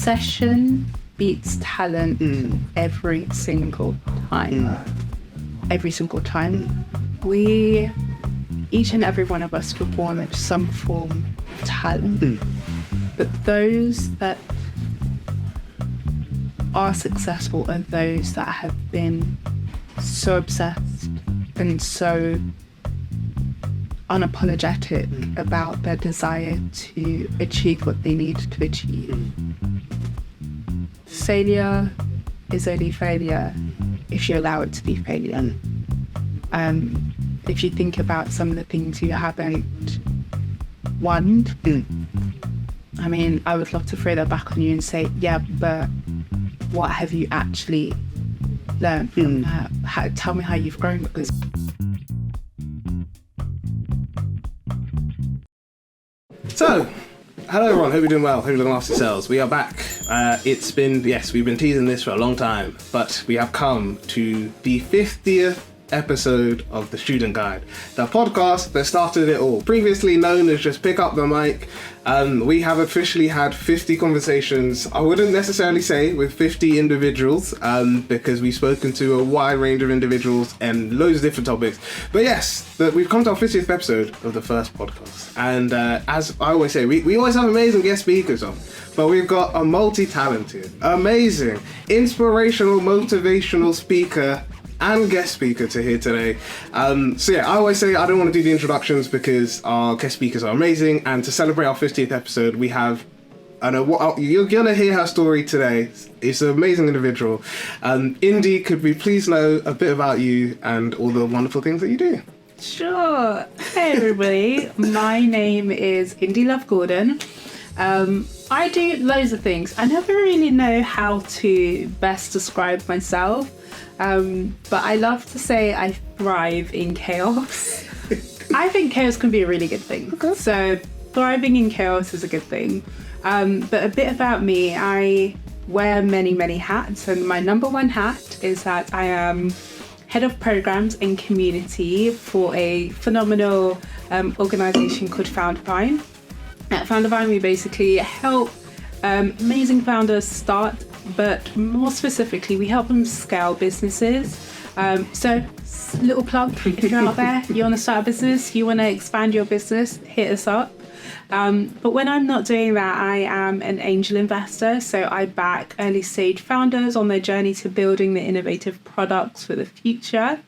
obsession beats talent every single time. Every single time. Each and every one of us were born with some form of talent. But those that are successful are those that have been so obsessed and so unapologetic about their desire to achieve what they need to achieve. Failure is only failure if you allow it to be failure. If you think about some of the things you haven't won, I mean, I would love to throw that back on you and say, yeah, but what have you actually learned from that? Tell me how you've grown, because So, hello everyone, hope you're doing well, hope you're looking after yourselves. We are back. We've been teasing this for a long time, but we have come to the 50th episode of the Student Guide, the podcast that started it all. Previously known as just Pick Up the Mic, we have officially had 50 conversations. I wouldn't necessarily say with 50 individuals, because we've spoken to a wide range of individuals and loads of different topics. But yes, we've come to our 50th episode of the first podcast. And as I always say, we always have amazing guest speakers on. But we've got a multi-talented, amazing, inspirational, motivational speaker and guest speaker to here today. So yeah, I always say I don't want to do the introductions because our guest speakers are amazing, and to celebrate our 50th episode, we have, I know what you're gonna hear her story today. It's an amazing individual. Indy, could we please know a bit about you and all the wonderful things that you do? Sure. Hey everybody, my name is Indy Love Gordon. I do loads of things. I never really know how to best describe myself. But I love to say I thrive in chaos. I think chaos can be a really good thing. Okay. So thriving in chaos is a good thing. But a bit about me, I wear many, many hats. And my number one hat is that I am head of programs and community for a phenomenal organization called Foundvine. At Foundvine, we basically help amazing founders start, but more specifically, we help them scale businesses. So, little plug, if you're out there, you want to start a business, you want to expand your business, hit us up. But when I'm not doing that, I am an angel investor. So I back early stage founders on their journey to building the innovative products for the future.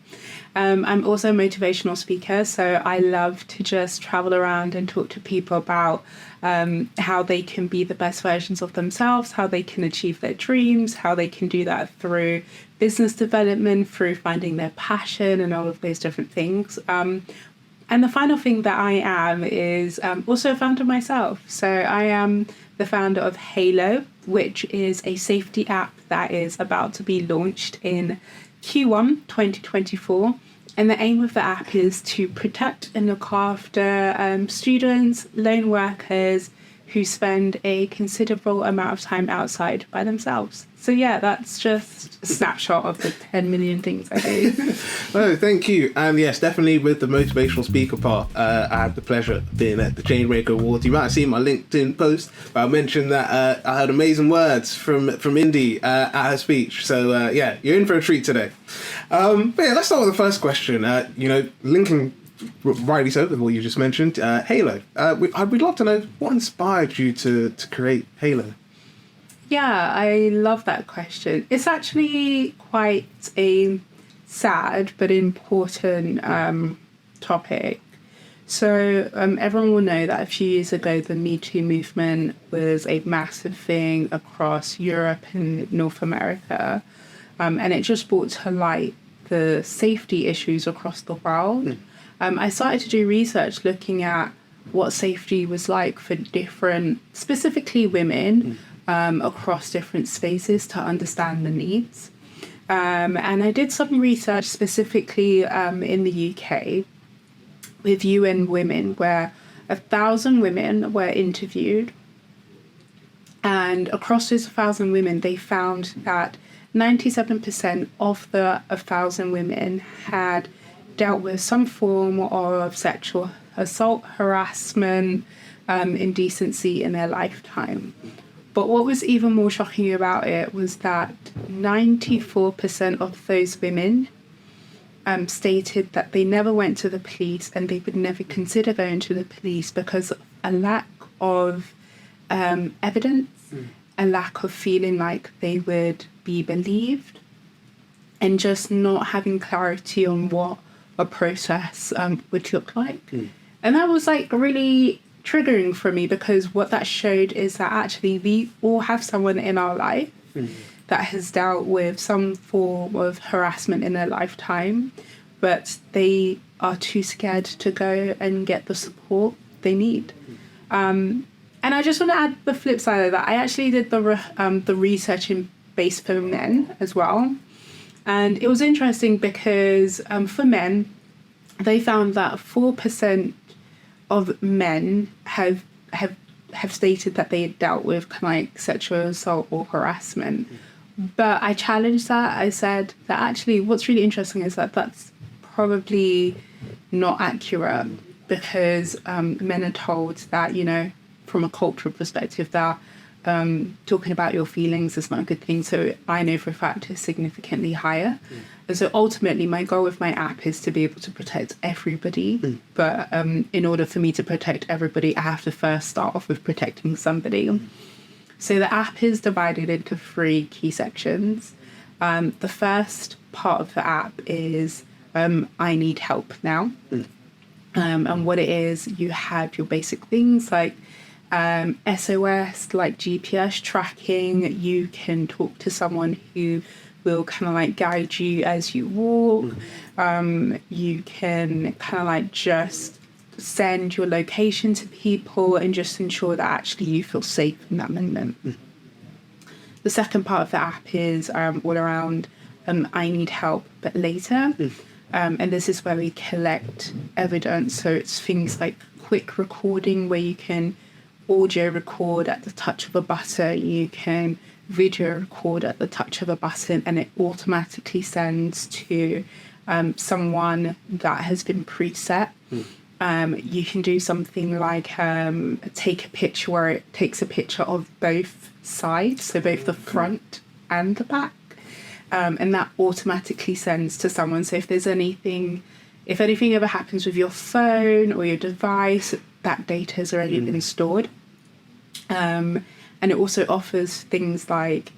I'm also a motivational speaker, so I love to just travel around and talk to people about how they can be the best versions of themselves, how they can achieve their dreams, how they can do that through business development, through finding their passion and all of those different things. And the final thing that I am is also a founder myself. So I am the founder of Halo, which is a safety app that is about to be launched in Q1 2024, and the aim of the app is to protect and look after students, lone workers who spend a considerable amount of time outside by themselves. So yeah, that's just a snapshot of the 10 million things I do. Oh, thank you. And yes, definitely with the motivational speaker part, I had the pleasure of being at the Changemaker Awards. You might have seen my LinkedIn post, but I mentioned that I heard amazing words from Indy at her speech. So yeah, you're in for a treat today. But yeah, let's start with the first question. Linking rightly so with what you just mentioned, Halo. We'd love to know what inspired you to create Halo. Yeah, I love that question. It's actually quite a sad but important topic. So everyone will know that a few years ago, the Me Too movement was a massive thing across Europe and North America. And it just brought to light the safety issues across the world. I started to do research looking at what safety was like for different, specifically women, across different spaces to understand the needs. And I did some research specifically in the UK with UN Women, where 1,000 women were interviewed. And across those 1,000 women, they found that 97% of the 1,000 women had dealt with some form of sexual assault, harassment, indecency in their lifetime. But what was even more shocking about it was that 94% of those women stated that they never went to the police and they would never consider going to the police because of a lack of evidence, a lack of feeling like they would be believed, and just not having clarity on what a process would look like. And that was like really triggering for me, because what that showed is that actually we all have someone in our life that has dealt with some form of harassment in their lifetime, but they are too scared to go and get the support they need. And I just want to add the flip side of that. I actually did the research in Based for Men as well. And it was interesting because for men, they found that 4% of men have stated that they had dealt with kind of like sexual assault or harassment. But I challenged that. I said that actually what's really interesting is that that's probably not accurate, because men are told that, you know, from a cultural perspective, that talking about your feelings is not a good thing. So I know for a fact it's significantly higher. And so ultimately my goal with my app is to be able to protect everybody. But in order for me to protect everybody, I have to first start off with protecting somebody. So the app is divided into 3 key sections. The first part of the app is I need help now. And what it is, you have your basic things like SOS, like GPS tracking. You can talk to someone who will kind of like guide you as you walk. You can kind of like just send your location to people and just ensure that actually you feel safe in that moment. The second part of the app is all around I need help, but later. And this is where we collect evidence. So it's things like quick recording, where you can audio record at the touch of a button, you can video record at the touch of a button, and it automatically sends to someone that has been preset. You can do something like take a picture, where it takes a picture of both sides, so both the front and the back, and that automatically sends to someone. So if anything ever happens with your phone or your device, that data has already been stored. And it also offers things like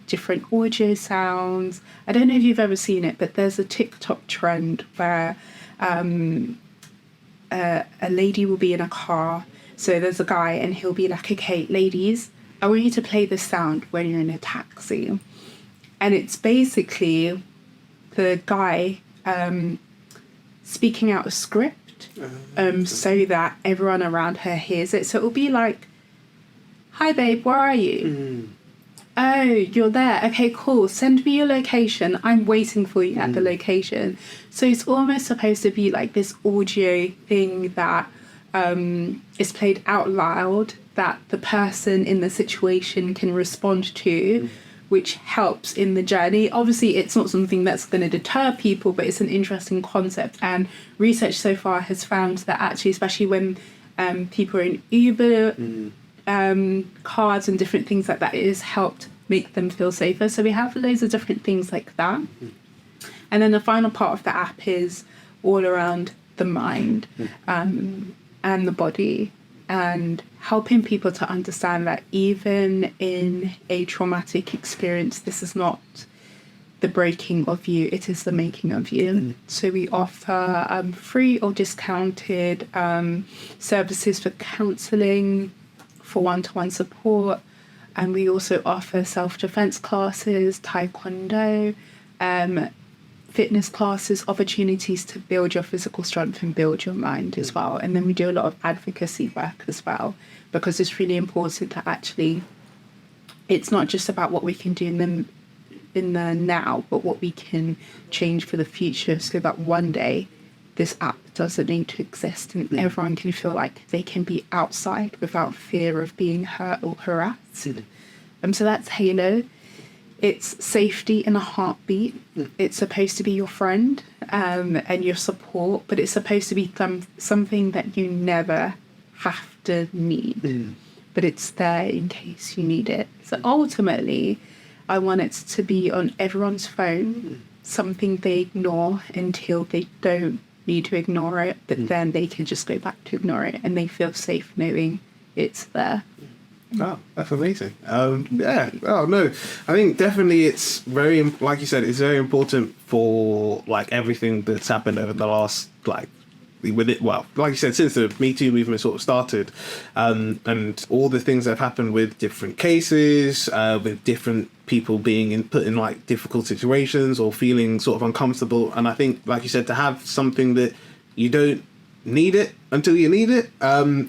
different audio sounds. I don't know if you've ever seen it, but there's a TikTok trend where a lady will be in a car. So there's a guy and he'll be like, okay, ladies, I want you to play this sound when you're in a taxi. And it's basically the guy speaking out a script so that everyone around her hears it. So it'll be like, hi babe, where are you? Oh, you're there. Okay, cool. Send me your location. I'm waiting for you at the location. So it's almost supposed to be like this audio thing that is played out loud, that the person in the situation can respond to, which helps in the journey. Obviously, it's not something that's going to deter people, but it's an interesting concept. And research so far has found that actually, especially when people are in Uber, cars and different things like that, it has helped make them feel safer. So we have loads of different things like that. And then the final part of the app is all around the mind and the body, and helping people to understand that even in a traumatic experience, this is not the breaking of you, it is the making of you. So we offer free or discounted services for counselling, for one-to-one support, and we also offer self-defense classes, taekwondo, fitness classes, opportunities to build your physical strength and build your mind as well. And then we do a lot of advocacy work as well, because it's really important that actually it's not just about what we can do in the now, but what we can change for the future, so that one day this app doesn't need to exist and everyone can feel like they can be outside without fear of being hurt or harassed. So that's Halo. It's safety in a heartbeat. It's supposed to be your friend and your support, but it's supposed to be something that you never have to need. but it's there in case you need it. So ultimately, I want it to be on everyone's phone, something they ignore until they don't need to ignore it, but then they can just go back to ignore it and they feel safe knowing it's there. Oh, that's amazing. Yeah. Oh no, I think definitely it's very, like you said, it's very important for like everything that's happened over the last like with it. Well, like you said, since the Me Too movement sort of started, and all the things that have happened with different cases, with different people being put in like difficult situations or feeling sort of uncomfortable. And I think, like you said, to have something that you don't need it until you need it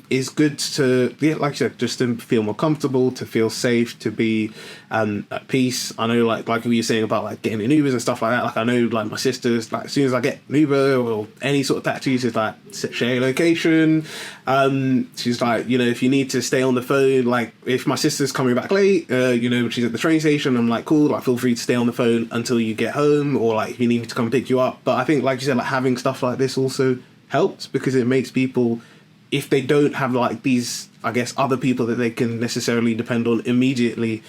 is good to, yeah, like you said, just to feel more comfortable, to feel safe, to be at peace. I know like what you're saying about like getting in Ubers and stuff like that. Like I know like my sister's like as soon as I get an Uber or any sort of taxi, she's like share your location. She's like, you know, if you need to stay on the phone, like if my sister's coming back late, you know, she's at the train station, I'm like, cool, like feel free to stay on the phone until you get home, or like if you need me to come pick you up. But I think like you said, like having stuff like this also helps because it makes people, if they don't have like these, I guess, other people that they can necessarily depend on immediately,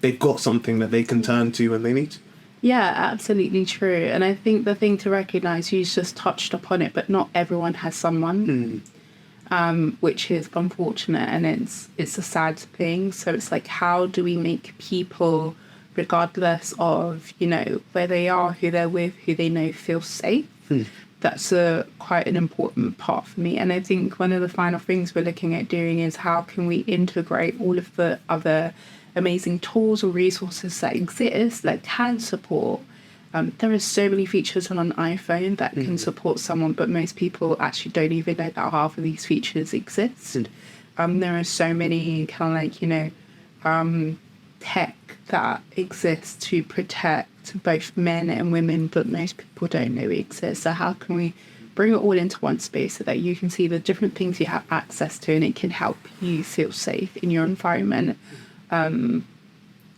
they've got something that they can turn to when they need to. Yeah, absolutely true. And I think the thing to recognise, you just touched upon it, but not everyone has someone, which is unfortunate, and it's a sad thing. So it's like, how do we make people, regardless of, you know, where they are, who they're with, who they know, feel safe? That's quite an important part for me. And I think one of the final things we're looking at doing is how can we integrate all of the other amazing tools or resources that exist that can support. There are so many features on an iPhone that can support someone, but most people actually don't even know that half of these features exist. There are so many kind of like, you know, tech that exists to protect both men and women, but most people don't know it exists. So how can we bring it all into one space so that you can see the different things you have access to, and it can help you feel safe in your environment? And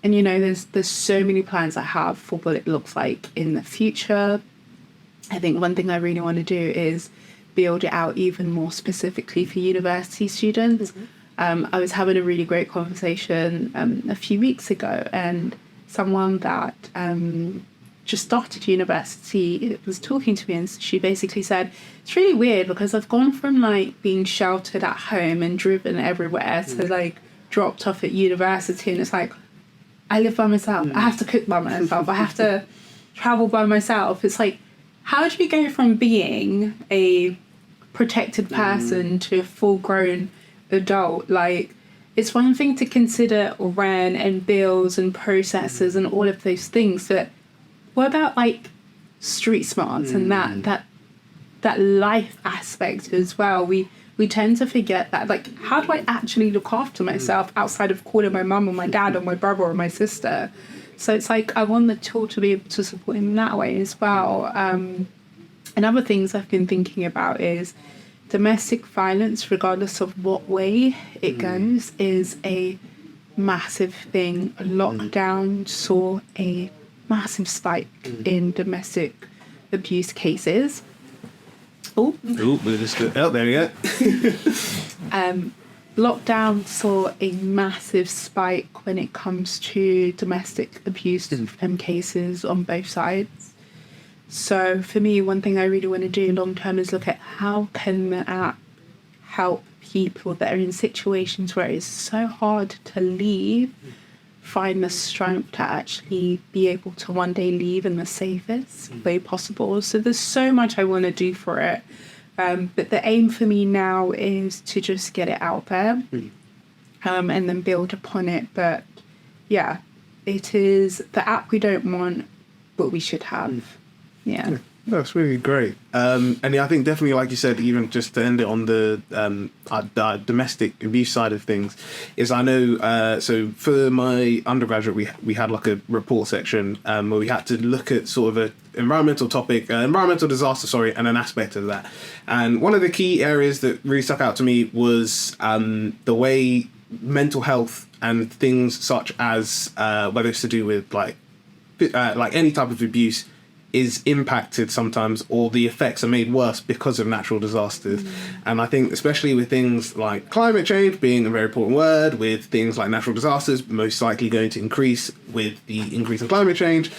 you know, there's so many plans I have for what it looks like in the future. I think one thing I really want to do is build it out even more specifically for university students. I was having a really great conversation a few weeks ago, and someone that just started university was talking to me, and she basically said, it's really weird because I've gone from like being sheltered at home and driven everywhere to like dropped off at university, and it's like, I live by myself. I have to cook by myself. I have to travel by myself. It's like, how do you go from being a protected person to a full-grown adult? Like, it's one thing to consider rent and bills and processes and all of those things, but what about like street smarts and that life aspect as well? We tend to forget that, like, how do I actually look after myself outside of calling my mum or my dad or my brother or my sister? So it's like, I want the tool to be able to support in that way as well. And other things I've been thinking about is domestic violence, regardless of what way it goes, is a massive thing. Lockdown saw a massive spike in domestic abuse cases. Oh, There you go. Lockdown saw a massive spike when it comes to domestic abuse cases on both sides. So for me, one thing I really want to do long term is look at how can the app help people that are in situations where it's so hard to leave find the strength to actually be able to one day leave in the safest way possible. So there's so much I want to do for it. But the aim for me now is to just get it out there and then build upon it. But yeah, it is the app we don't want, but we should have. Yeah. That's really great. And yeah, I think definitely, like you said, even just to end it on the domestic abuse side of things, is I know, so for my undergraduate, we had like a report section where we had to look at sort of a environmental disaster, and an aspect of that. And one of the key areas that really stuck out to me was the way mental health and things such as whether it's to do with like any type of abuse is impacted sometimes, or the effects are made worse because of natural disasters. And I think especially with things like climate change being a very important word, with things like natural disasters most likely going to increase with the increase in climate change,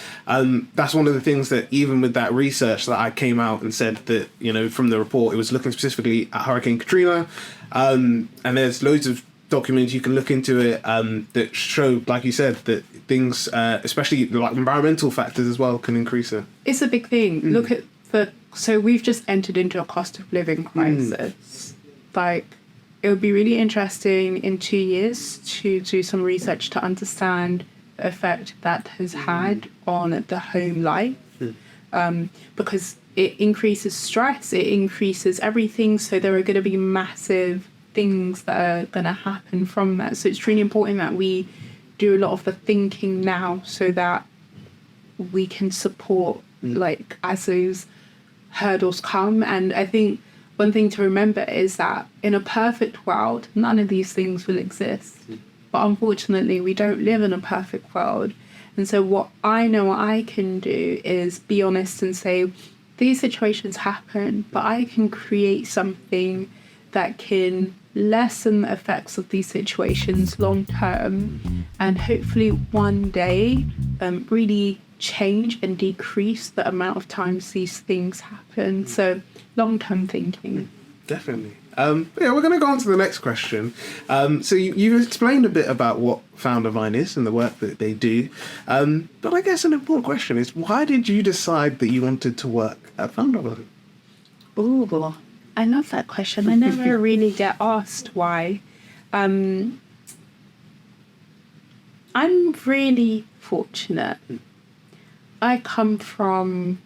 that's one of the things that even with that research that I came out and said that, you know, from the report, it was looking specifically at Hurricane Katrina, and there's loads of documents you can look into it that show, like you said, that things, especially like environmental factors as well, can increase it. It's a big thing. Look at so we've just entered into a cost of living crisis. Like, it would be really interesting in 2 years to do some research to understand the effect that has had on the home life, because it increases stress, it increases everything. So there are going to be massive things that are going to happen from that. So it's really important that we do a lot of the thinking now so that we can support like as those hurdles come. And I think one thing to remember is that in a perfect world, none of these things will exist. But unfortunately, we don't live in a perfect world. And so what I know I can do is be honest and say, these situations happen, but I can create something that can lessen the effects of these situations long term, and hopefully one day really change and decrease the amount of times these things happen. So long term thinking. Definitely. Yeah, we're going to go on to the next question. So you've explained a bit about what Founder Vine is and the work that they do. But I guess an important question is, why did you decide that you wanted to work at Founder Vine? Ooh, I love that question. I never really get asked why. I'm really fortunate. I come from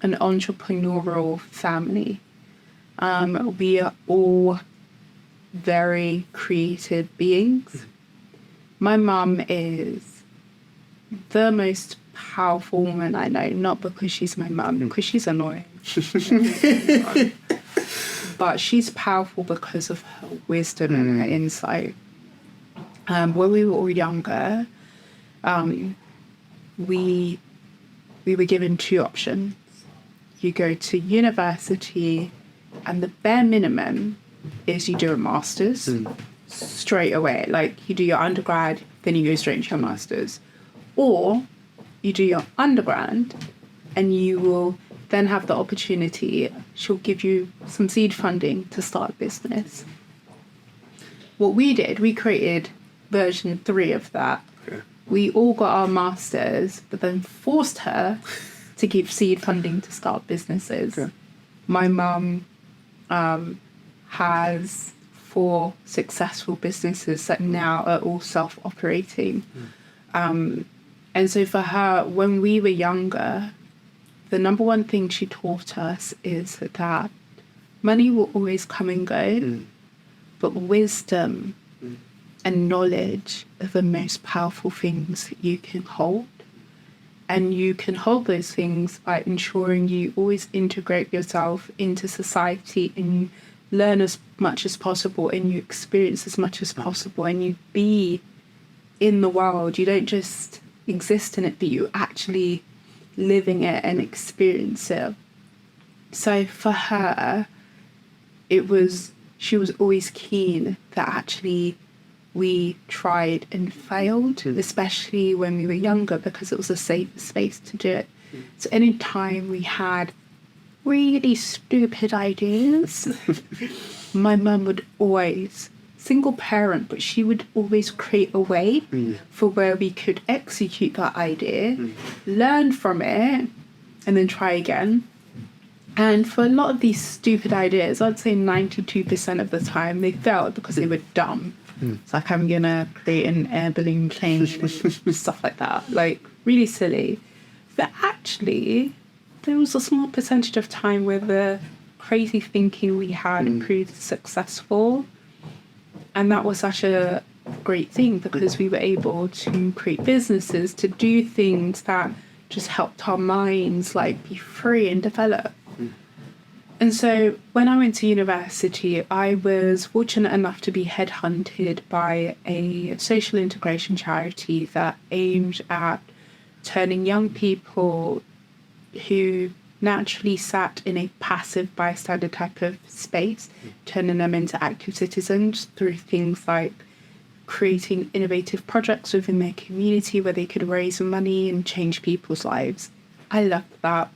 an entrepreneurial family. We are all very creative beings. My mum is the most powerful woman I know, not because she's my mum, because she's annoying. But she's powerful because of her wisdom and her insight. When we were all younger, we were given two options. You go to university, and the bare minimum is you do a master's straight away. Like, you do your undergrad, then you go straight into your master's. Or you do your undergrad, and you will then have the opportunity, she'll give you some seed funding to start a business. What we did, we created version 3 of that. Okay. We all got our masters, but then forced her to give seed funding to start businesses. Okay. My mum has 4 successful businesses that now are all self-operating. And so for her, when we were younger, the number one thing she taught us is that money will always come and go, but wisdom and knowledge are the most powerful things that you can hold. And you can hold those things by ensuring you always integrate yourself into society, and you learn as much as possible, and you experience as much as possible, and you be in the world. You don't just exist in it, but you actually living it and experience it. So for her, she was always keen that actually we tried and failed, especially when we were younger, because it was a safe space to do it. So anytime we had really stupid ideas, my mum would always, single parent, but she would always create a way for where we could execute that idea, learn from it, and then try again. And for a lot of these stupid ideas, I'd say 92% of the time they failed because they were dumb. It's like, I'm gonna create an air balloon plane and stuff like that, like really silly. But actually, there was a small percentage of time where the crazy thinking we had proved successful. And that was such a great thing, because we were able to create businesses, to do things that just helped our minds like be free and develop. And so when I went to university, I was fortunate enough to be headhunted by a social integration charity that aimed at turning young people who naturally sat in a passive bystander type of space, turning them into active citizens through things like creating innovative projects within their community where they could raise money and change people's lives. I loved that.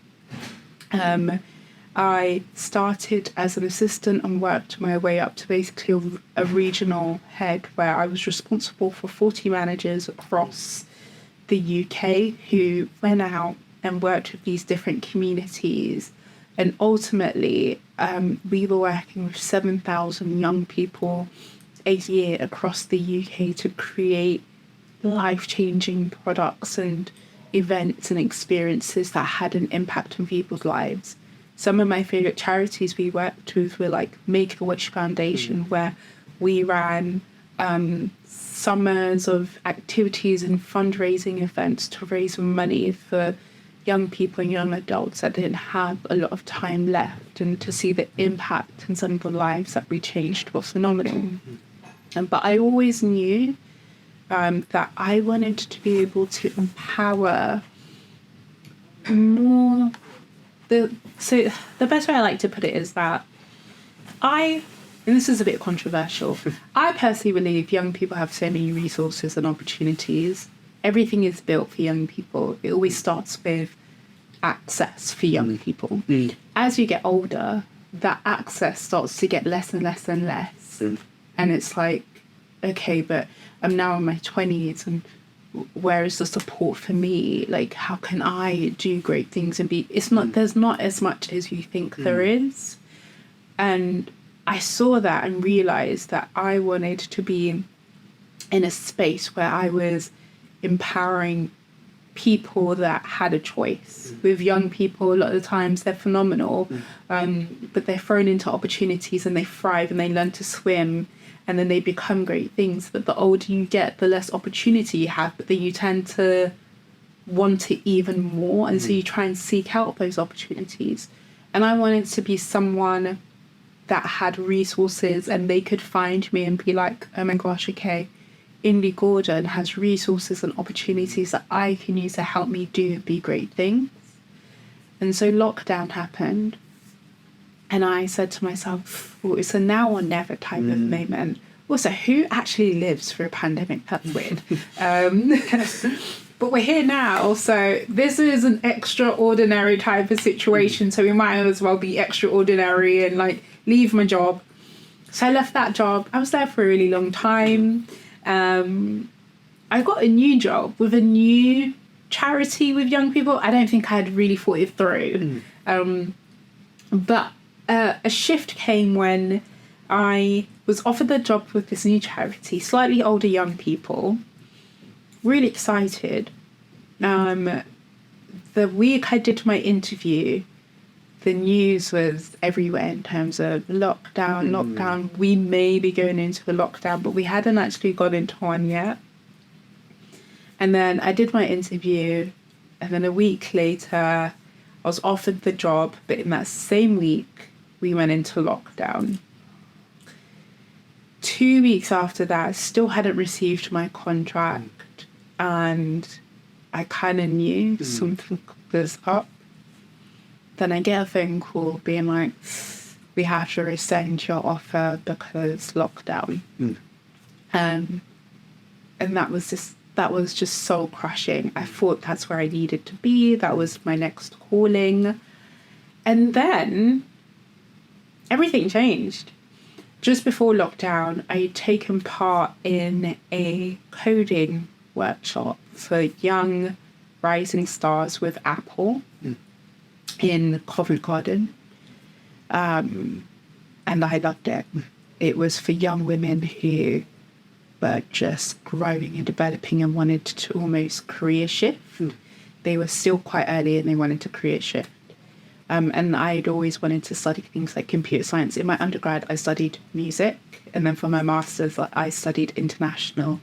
I started as an assistant and worked my way up to basically a regional head where I was responsible for 40 managers across the UK who went out and worked with these different communities. And ultimately, we were working with 7,000 young people a year across the UK to create life-changing products and events and experiences that had an impact on people's lives. Some of my favourite charities we worked with were like Make-A-Wish Foundation, where we ran summers of activities and fundraising events to raise money for young people and young adults that didn't have a lot of time left, and to see the impact in some of the lives that we changed was phenomenal. But I always knew that I wanted to be able to empower more. So the best way I like to put it is that and this is a bit controversial, I personally believe young people have so many resources and opportunities. Everything is built for young people. It always starts with access for young people. As you get older, that access starts to get less and less and less. And it's like, okay, but I'm now in my 20s, and where is the support for me? Like, how can I do great things and be... there's not as much as you think there is. And I saw that and realised that I wanted to be in a space where I was empowering people that had a choice. With young people, a lot of the times they're phenomenal, but they're thrown into opportunities and they thrive and they learn to swim, and then they become great things. But the older you get, the less opportunity you have, but then you tend to want it even more, and so you try and seek out those opportunities. And I wanted to be someone that had resources, and they could find me and be like, oh my gosh, okay, Indy Gordon has resources and opportunities that I can use to help me be great things. And so lockdown happened, and I said to myself, oh, it's a now or never type of moment. Also, who actually lives through a pandemic? That's weird. But we're here now, so this is an extraordinary type of situation, so we might as well be extraordinary and like leave my job. So I left that job. I was there for a really long time. I got a new job with a new charity with young people. I don't think I had really thought it through. But a shift came when I was offered the job with this new charity, slightly older young people, really excited. The week I did my interview, the news was everywhere in terms of lockdown. We may be going into a lockdown, but we hadn't actually got into one yet. And then I did my interview, and then a week later, I was offered the job, but in that same week, we went into lockdown. 2 weeks after that, I still hadn't received my contract, and I kind of knew something was up. Then I get a phone call being like, we have to rescind your offer because lockdown. And that was just soul crushing. I thought that's where I needed to be. That was my next calling. And then everything changed. Just before lockdown, I had taken part in a coding workshop for young rising stars with Apple in Covent Garden. And I loved it. It was for young women who were just growing and developing and wanted to almost career shift. They were still quite early and they wanted to career shift. And I'd always wanted to study things like computer science. In my undergrad, I studied music. And then for my master's, I studied international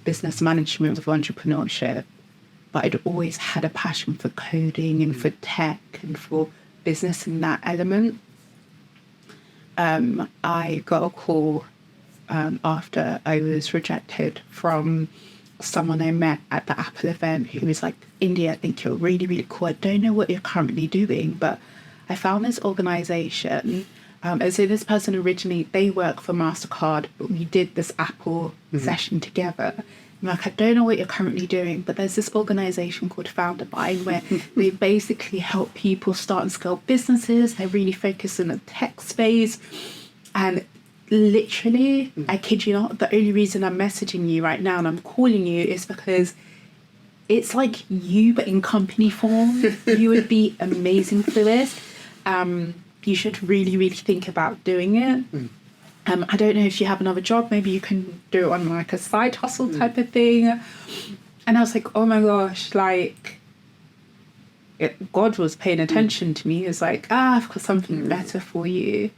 business management with entrepreneurship. But I'd always had a passion for coding and for tech and for business in that element. I got a call after I was rejected from someone I met at the Apple event who was like, India, I think you're really, really cool. I don't know what you're currently doing, but I found this organization. And so this person originally, they work for MasterCard, but we did this Apple session together. I'm like, I don't know what you're currently doing, but there's this organization called Founder Bind where they basically help people start and scale businesses. They're really focused in the tech space. And literally, I kid you not, the only reason I'm messaging you right now and I'm calling you is because it's like you, but in company form. You would be amazing for this. You should really, really think about doing it. I don't know if you have another job, maybe you can do it on like a side hustle type of thing. And I was like, oh my gosh, like God was paying attention to me. He was like, I've got something better for you.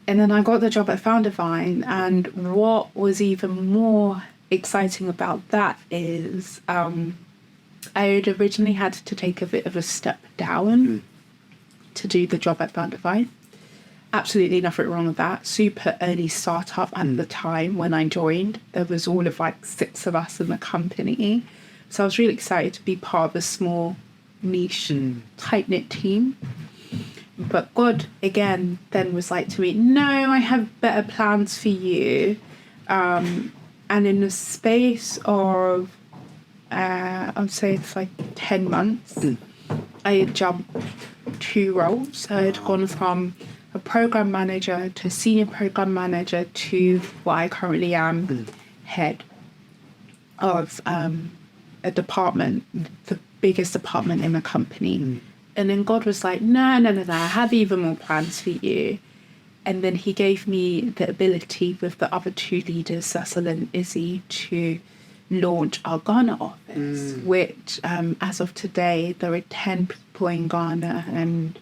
And then I got the job at Foundervine, and what was even more exciting about that is I had originally had to take a bit of a step down to do the job at Foundervine. Absolutely nothing wrong with that. Super early startup at the time when I joined. There was all of like 6 of us in the company. So I was really excited to be part of a small, niche, tight-knit team. But God, again, then was like to me, no, I have better plans for you. And in the space of, I'd say it's like 10 months, I had jumped 2 roles. I had gone from a program manager to senior program manager to what I currently am, head of a department, the biggest department in the company. And then God was like, no, I have even more plans for you. And then he gave me the ability with the other 2 leaders, Cecil and Izzy, to launch our Ghana office, which as of today, there are 10 people in Ghana and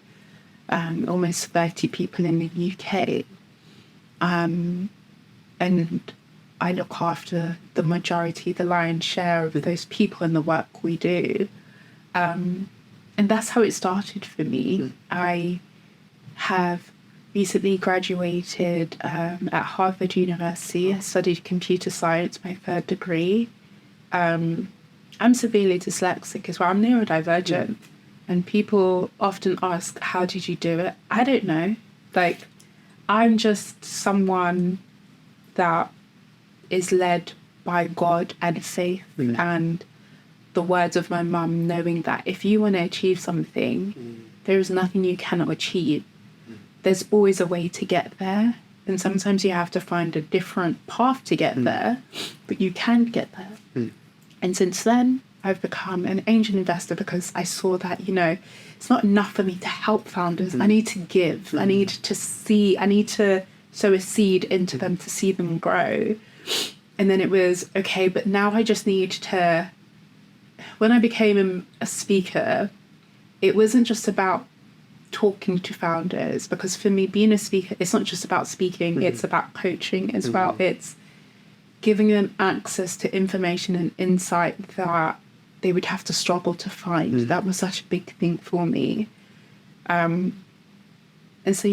almost 30 people in the UK. And I look after the majority, the lion's share of those people in the work we do. And that's how it started for me. I have recently graduated at Harvard University. I studied computer science, my 3rd degree. I'm severely dyslexic as well. I'm neurodivergent. And people often ask, how did you do it? I don't know. Like, I'm just someone that is led by God and faith and the words of my mum, knowing that if you want to achieve something, there is nothing you cannot achieve. There's always a way to get there. And sometimes you have to find a different path to get there, but you can get there. And since then, I've become an angel investor because I saw that, it's not enough for me to help founders. I need to give. I need to sow a seed into them to see them grow. And then it was, okay, but now I just need to, when I became a speaker, it wasn't just about talking to founders, because for me, being a speaker, it's not just about speaking, it's about coaching as well. It's giving them access to information and insight that they would have to struggle to find. That was such a big thing for me. And so,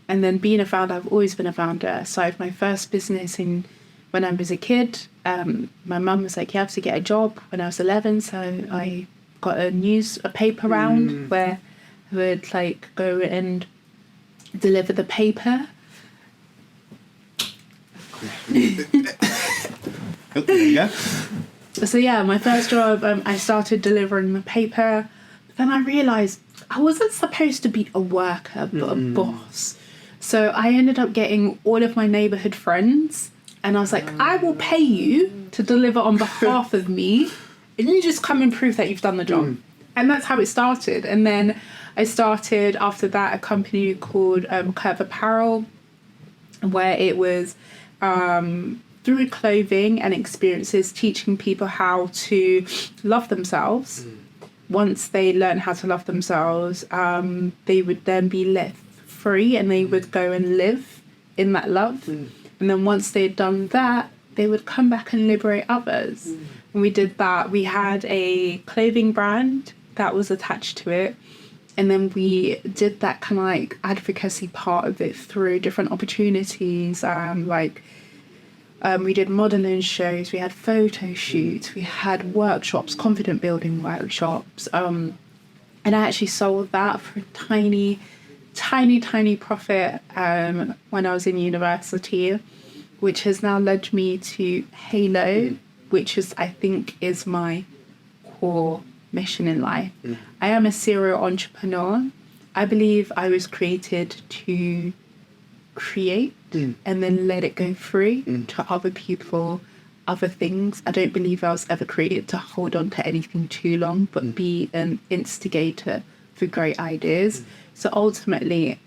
and then being a founder, I've always been a founder. So I have my first business when I was a kid. My mum was like, you have to get a job when I was 11. So I got a paper round where I would like go and deliver the paper. There you go. So my first job, I started delivering the paper. But then I realised I wasn't supposed to be a worker, but a boss. So I ended up getting all of my neighbourhood friends, and I was like, I will pay you to deliver on behalf of me, and you just come and prove that you've done the job. And that's how it started. And then I started, after that, a company called Curve Apparel, where it was through clothing and experiences, teaching people how to love themselves. Once they learn how to love themselves, they would then be left free and they would go and live in that love. And then once they'd done that, they would come back and liberate others. And we did that. We had a clothing brand that was attached to it. And then we did that kind of like advocacy part of it through different opportunities, like We did modelling shows, we had photo shoots, we had workshops, confident building workshops. And I actually sold that for a tiny profit when I was in university, which has now led me to Halo, which I think is my core mission in life. I am a serial entrepreneur. I believe I was created to create and then let it go free to other people, other things. I don't believe I was ever created to hold on to anything too long, but be an instigator for great ideas. So ultimately,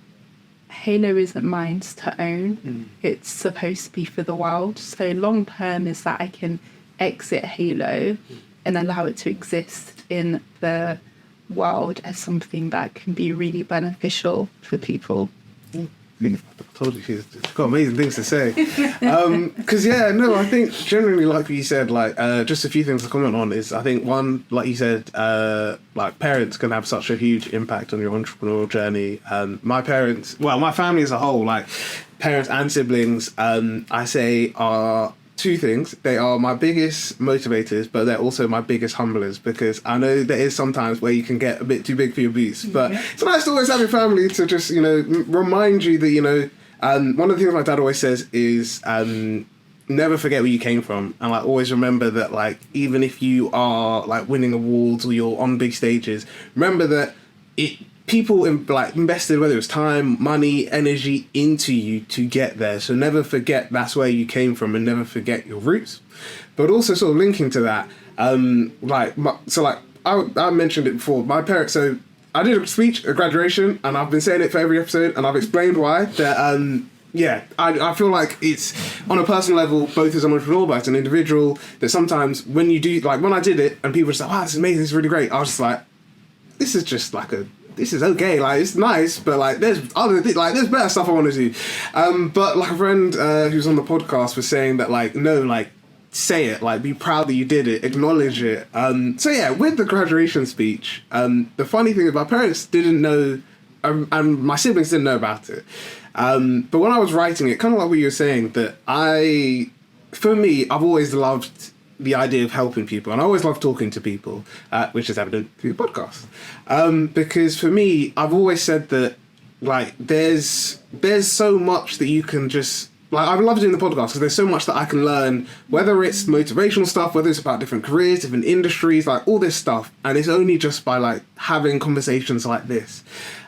Halo isn't mine to own. It's supposed to be for the world. So long term is that I can exit Halo and allow it to exist in the world as something that can be really beneficial for people. I told you she's got amazing things to say. Because I think generally, like you said, like just a few things to comment on is, I think one, like you said, like parents can have such a huge impact on your entrepreneurial journey. My parents, well, my family as a whole, like parents and siblings, I say are two things. They are my biggest motivators, but they're also my biggest humblers, because I know there is sometimes where you can get a bit too big for your boots, but it's nice to always have your family to just, remind you that, one of the things my dad always says is, never forget where you came from, and like always remember that, like, even if you are like winning awards or you're on big stages, remember that people invested, whether it was time, money, energy, into you to get there. So never forget that's where you came from, and never forget your roots. But also, sort of linking to that, I mentioned it before. My parents. So I did a speech at graduation, and I've been saying it for every episode, and I've explained why. That I feel like it's on a personal level, both as an entrepreneur but as an individual, that sometimes when you do, like when I did it, and people were just like, "Wow, this is amazing, this is really great," I was just like, "This is just like this is okay, like it's nice, but like there's other things, like there's better stuff I want to do." But like a friend who's on the podcast was saying that, like, no, like say it, like be proud that you did it, acknowledge it. So yeah, with the graduation speech, the funny thing is my parents didn't know, and my siblings didn't know about it. But when I was writing it, kind of like what you were saying, that for me, I've always loved the idea of helping people, and I always love talking to people, which is evident through the podcast. Because for me, I've always said that, like, there's so much that you can just, like, I love doing the podcast because there's so much that I can learn, whether it's motivational stuff, whether it's about different careers, different industries, like all this stuff, and it's only just by like having conversations like this.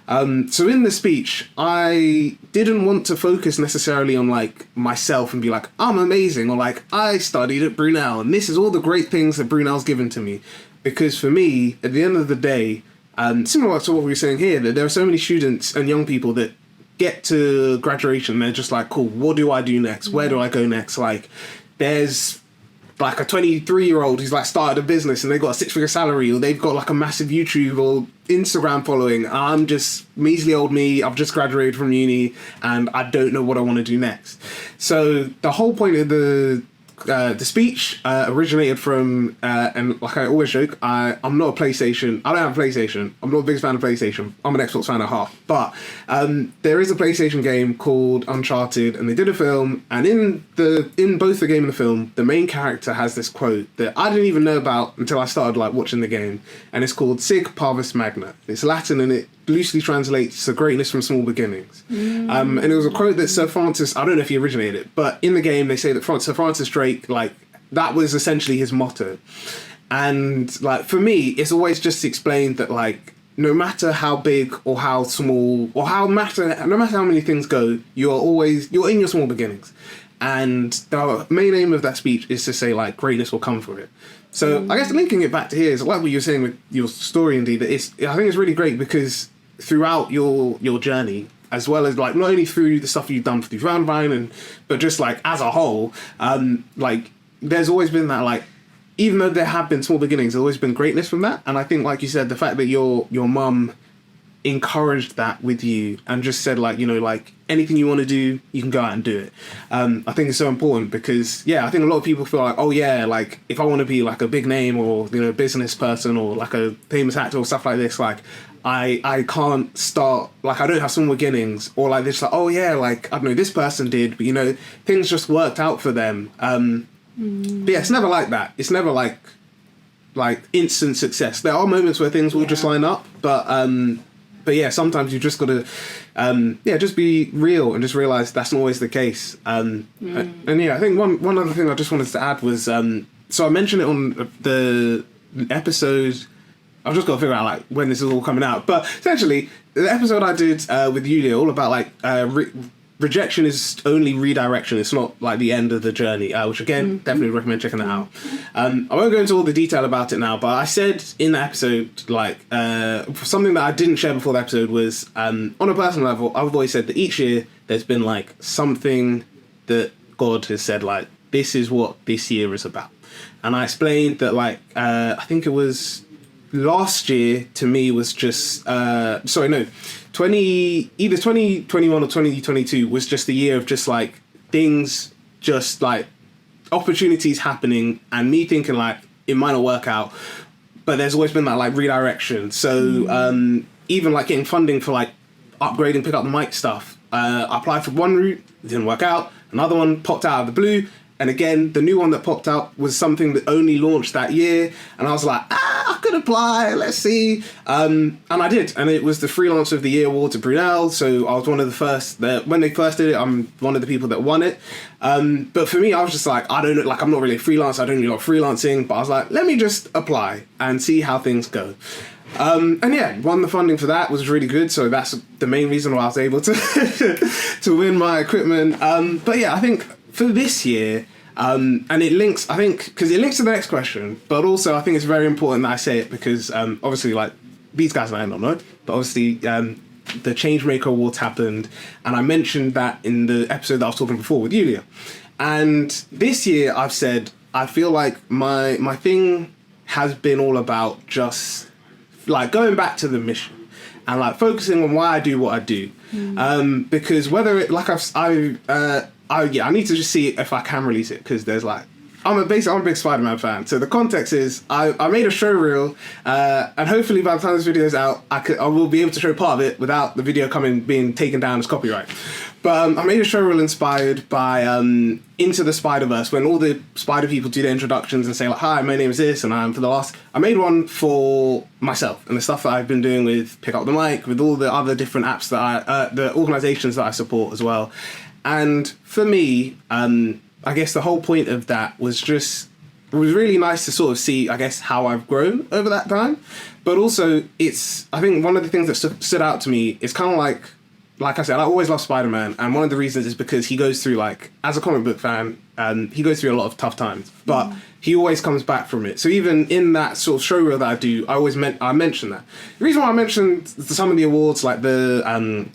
So in the speech, I didn't want to focus necessarily on like myself and be like, I'm amazing, or like I studied at Brunel and this is all the great things that Brunel's given to me. Because for me, at the end of the day, similar to what we were saying here, that there are so many students and young people that get to graduation and they're just like, cool, what do I do next? Where do I go next? Like, there's like a 23-year-old who's like started a business and they've got a 6-figure salary, or they've got like a massive YouTube or Instagram following. I'm just measly old me. I've just graduated from uni and I don't know what I want to do next. So the whole point of the speech originated from, and like I always joke, I'm not a PlayStation. I don't have a PlayStation. I'm not the biggest fan of PlayStation. I'm an Xbox fan at heart. But there is a PlayStation game called Uncharted, and they did a film. And in both the game and the film, the main character has this quote that I didn't even know about until I started like watching the game, and it's called "Sig Parvis Magna." It's Latin, and it loosely translates to greatness from small beginnings. And it was a quote that Sir Francis, I don't know if he originated it, but in the game they say that Sir Francis Drake, like, that was essentially his motto. And like for me, it's always just explained that, like, no matter how big or how small or no matter how many things go, you're in your small beginnings. And the main aim of that speech is to say, like, greatness will come for it. So I guess linking it back to here is like what you were saying with your story, indeed, that I think it's really great because throughout your journey, as well as like not only through the stuff you've done through Roundvine, but just like as a whole, like there's always been that, like, even though there have been small beginnings, there's always been greatness from that. And I think, like you said, the fact that your mum encouraged that with you and just said like, you know, like anything you want to do, you can go out and do it. I think it's so important because, yeah, I think a lot of people feel like, oh yeah, like if I want to be like a big name or, you know, business person or like a famous actor or stuff like this, like I can't start, like I don't have small beginnings, or like this, like, oh yeah, like I don't know, this person did, but you know, things just worked out for them. But yeah, it's never like that. It's never like instant success. There are moments where things will just line up, but yeah, sometimes you just got to, just be real and just realize that's not always the case. And yeah, I think one other thing I just wanted to add was, so I mentioned it on the episode. I've just got to figure out like when this is all coming out. But essentially, the episode I did with Yulia, all about like rejection is only redirection. It's not like the end of the journey, which again, definitely recommend checking that out. I won't go into all the detail about it now, but I said in the episode, like something that I didn't share before the episode was on a personal level, I've always said that each year there's been like something that God has said, like, this is what this year is about. And I explained that like, I think it was last year to me was just, either 2021 or 2022 was just a year of just like things, just like opportunities happening and me thinking like it might not work out, but there's always been that like redirection. So even like getting funding for like upgrading Pick Up the Mic stuff, I applied for one route, it didn't work out, another one popped out of the blue, and again the new one that popped out was something that only launched that year, and I was like, I could apply, let's see. And I did, and it was the Freelancer of the Year award to Brunel, so I was one of the first that when they first did it, I'm one of the people that won it. But for me, I was just like, I don't know, like I'm not really a freelancer, I don't really like freelancing, but I was like, let me just apply and see how things go. And yeah, won the funding for that, was really good, so that's the main reason why I was able to to win my equipment. But yeah, I think for this year, and it links, I think, because it links to the next question, but also I think it's very important that I say it because obviously, like, these guys might not know, but obviously the Changemaker Awards happened, and I mentioned that in the episode that I was talking before with Yulia. And this year I've said, I feel like my thing has been all about just like going back to the mission and like focusing on why I do what I do. Because whether it, like I need to just see if I can release it, because there's like, I'm a big Spider-Man fan. So the context is I made a show reel, and hopefully by the time this video is out, I will be able to show part of it without the video being taken down as copyright. But I made a show reel inspired by Into the Spider-Verse, when all the Spider people do their introductions and say like, hi, my name is this, and I made one for myself and the stuff that I've been doing with Pick Up the Mic, with all the other different apps that the organizations that I support as well. And for me, I guess the whole point of that was just, it was really nice to sort of see, I guess, how I've grown over that time. But also, I think one of the things that stood out to me is kind of like I said, I always love Spider-Man. And one of the reasons is because he goes through, like, as a comic book fan, he goes through a lot of tough times. But he always comes back from it. So even in that sort of show reel that I do, I mention that. The reason why I mentioned some of the awards, like I forgot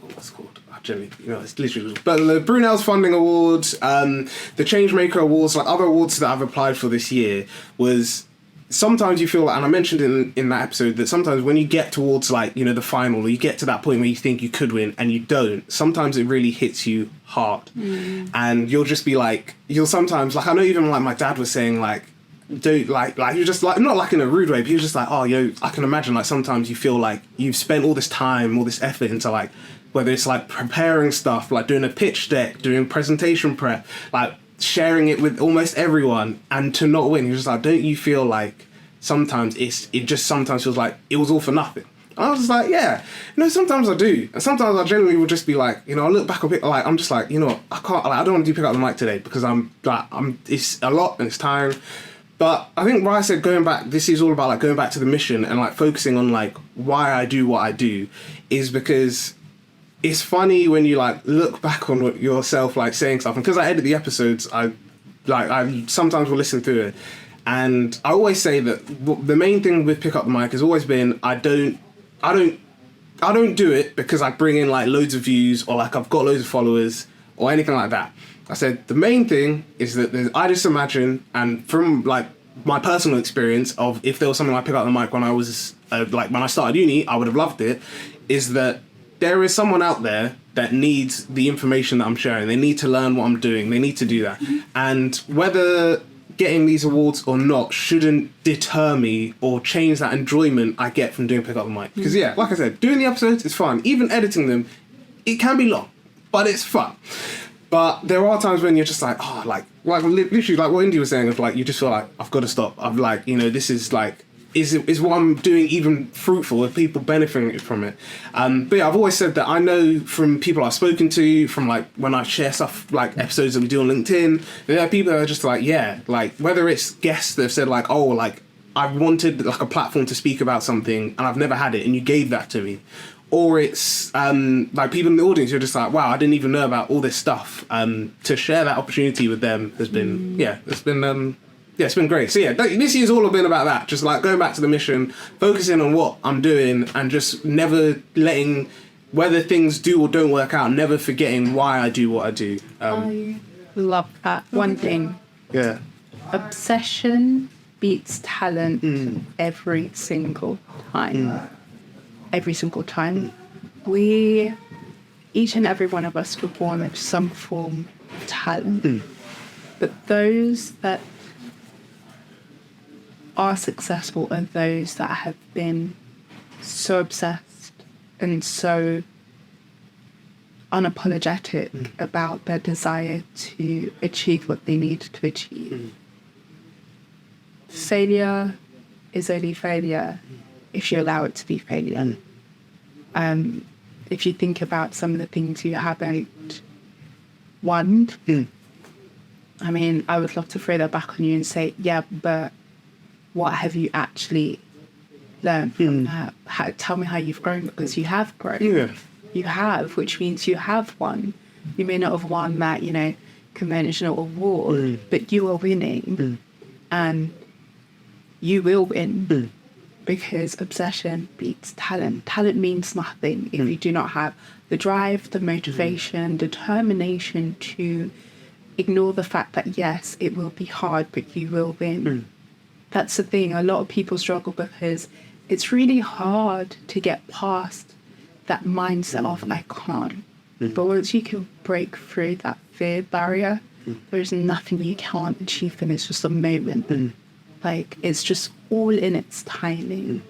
what it's called. Generally, you know, it's literally, but the Brunel's Funding Awards, the Changemaker Awards, like other awards that I've applied for this year, was sometimes you feel like, and I mentioned in that episode, that sometimes when you get towards like, you know, the final, or you get to that point where you think you could win and you don't, sometimes it really hits you hard. And you'll just be like, you'll sometimes, like, I know even like my dad was saying like, don't like you're just like, not like in a rude way, but he was just like, oh, yo, I can imagine like sometimes you feel like you've spent all this time, all this effort into like, whether it's like preparing stuff, like doing a pitch deck, doing presentation prep, like sharing it with almost everyone, and to not win, you're just like, don't you feel like sometimes it just sometimes feels like it was all for nothing? And I was just like, yeah, you know, sometimes I do, and sometimes I generally will just be like, you know, I look back on it, like I'm just like, you know, I don't want to do Pick Up the Mic today because it's a lot and it's tiring. But I think why I said going back, this is all about like going back to the mission and like focusing on like why I do what I do, is because it's funny when you like look back on yourself like saying stuff, and because I edit the episodes, I sometimes will listen through it, and I always say that the main thing with Pick Up the Mic has always been I don't do it because I bring in like loads of views or like I've got loads of followers or anything like that. I said the main thing is that I just imagine, and from like my personal experience of if there was something I picked up the mic when I was like when I started uni, I would have loved it, is that there is someone out there that needs the information that I'm sharing. They need to learn what I'm doing. They need to do that. And whether getting these awards or not shouldn't deter me or change that enjoyment I get from doing Pick Up the Mic. Because yeah, like I said, doing the episodes is fun. Even editing them, it can be long, but it's fun. But there are times when you're just like, oh, like literally like what Indy was saying, of like, you just feel like, I've got to stop. I'm like, you know, this is like, is what I'm doing even fruitful? Are people benefiting from it? But yeah, I've always said that I know from people I've spoken to, from like when I share stuff like episodes that we do on LinkedIn, there are people that are just like, yeah, like whether it's guests that have said like, oh, like I wanted like a platform to speak about something and I've never had it and you gave that to me. Or it's like people in the audience who are just like, wow, I didn't even know about all this stuff. To share that opportunity with them has been, it's been great. So yeah, this year's all been about that. Just like going back to the mission, focusing on what I'm doing and just never letting, whether things do or don't work out, never forgetting why I do what I do. I love that. One thing. Yeah. Obsession beats talent every single time. Every single time. Each and every one of us were born with some form of talent. But those that are successful are those that have been so obsessed and so unapologetic about their desire to achieve what they need to achieve. Failure is only failure if you allow it to be failure. If you think about some of the things you haven't won, I mean, I would love to throw that back on you and say, yeah, but what have you actually learned from that? Tell me how you've grown, because you have grown. Yeah. You have, which means you have won. You may not have won that, you know, conventional award, but you are winning. And you will win. Because obsession beats talent. Talent means nothing if you do not have the drive, the motivation, determination to ignore the fact that, yes, it will be hard, but you will win. That's the thing. A lot of people struggle because it's really hard to get past that mindset of, I can't. But once you can break through that fear barrier, there's nothing you can't achieve, and it's just a moment. Like, it's just all in its timing.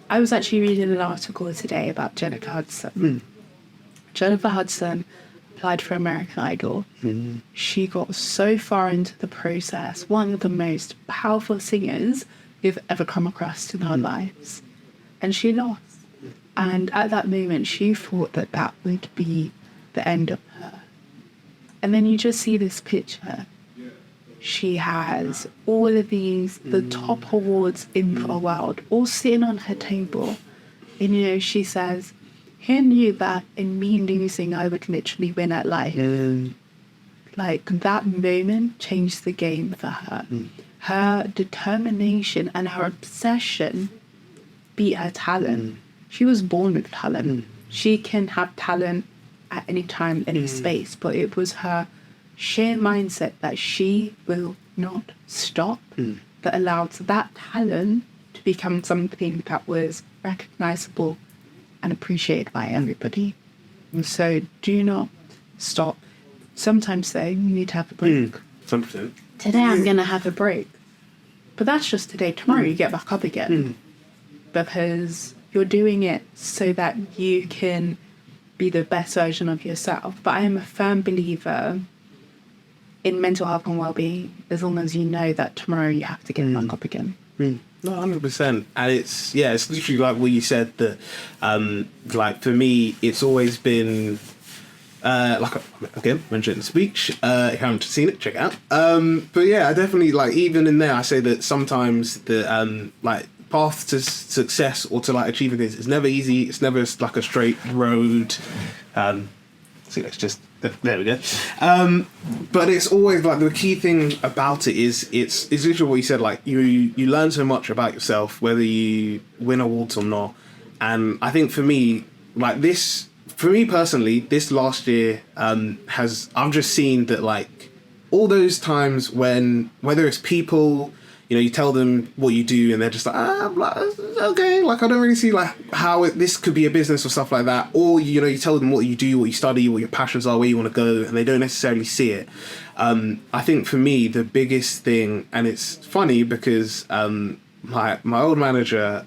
I was actually reading an article today about Jennifer Hudson. Jennifer Hudson applied for American Idol. She got so far into the process, one of the most powerful singers we've ever come across in our lives. And she lost. And at that moment, she thought that that would be the end of her. And then you just see this picture. She has all of these, the top awards in the world, all sitting on her table. And, you know, she says, who knew that in me losing, I would literally win at life? Like, that moment changed the game for her. Her determination and her obsession beat her talent. She was born with talent. She can have talent at any time, any space, but it was her sheer mindset that she will not stop that allowed that talent to become something that was recognizable and appreciated by everybody. And so do not stop. Sometimes though, you need to have a break. 100%. Today I'm going to have a break. But that's just today. Tomorrow you get back up again. Because you're doing it so that you can be the best version of yourself. But I am a firm believer in mental health and well-being, as long as you know that tomorrow you have to get back up again. No, 100%. And it's literally like what you said, that like for me, it's always been like, again, mentioned in the speech, if you haven't seen it, check it out. But yeah, I definitely, like, even in there, I say that sometimes the like path to success or to like achieving things is never easy. It's never like a straight road. See, let's just, there we go. But it's always like the key thing about it is it's literally what you said, like you learn so much about yourself, whether you win awards or not. And I think for me, like this, for me personally, this last year I've just seen that, like, all those times when, whether it's people, you tell them what you do and they're just like, I'm like, okay, like I don't really see like how this could be a business or stuff like that. Or, you tell them what you do, what you study, what your passions are, where you want to go, and they don't necessarily see it. I think for me, the biggest thing, and it's funny because my old manager,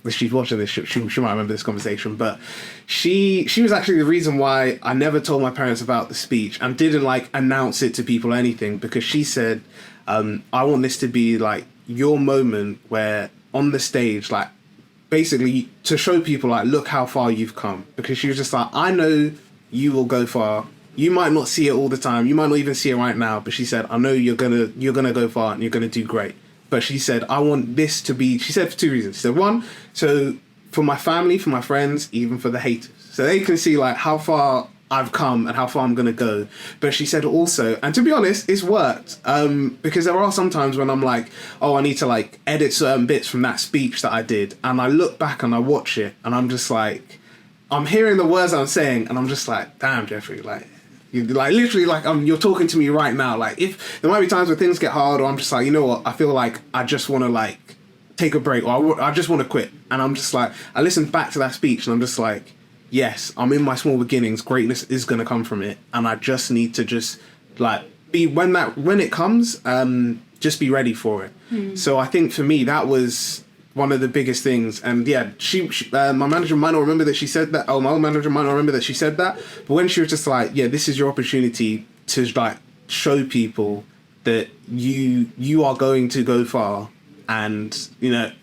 if she's watching this, she might remember this conversation, but she was actually the reason why I never told my parents about the speech and didn't like announce it to people or anything, because she said, I want this to be like your moment where on the stage, like basically to show people like, look how far you've come. Because she was just like, I know you will go far. You might not see it all the time. You might not even see it right now. But she said, I know you're gonna go far and you're gonna do great. But she said, I want this to be, she said for two reasons. She said, one, so for my family, for my friends, even for the haters. So they can see like how far I've come and how far I'm going to go. But she said also, and to be honest, it's worked. Because there are some times when I'm like, oh, I need to like edit certain bits from that speech that I did. And I look back and I watch it and I'm just like, I'm hearing the words I'm saying and I'm just like, damn, Jeffrey, like, you like literally like you're talking to me right now. Like if there might be times where things get hard or I'm just like, you know what, I feel like I just want to like take a break or I just want to quit. And I'm just like, I listened back to that speech and I'm just like, yes, I'm in my small beginnings. Greatness is going to come from it. And I just need to just like be when it comes, just be ready for it. So I think for me, that was one of the biggest things. And yeah, she my manager might not remember that she said that. Oh, my old manager might not remember that she said that. But when she was just like, yeah, this is your opportunity to like show people that you are going to go far. And,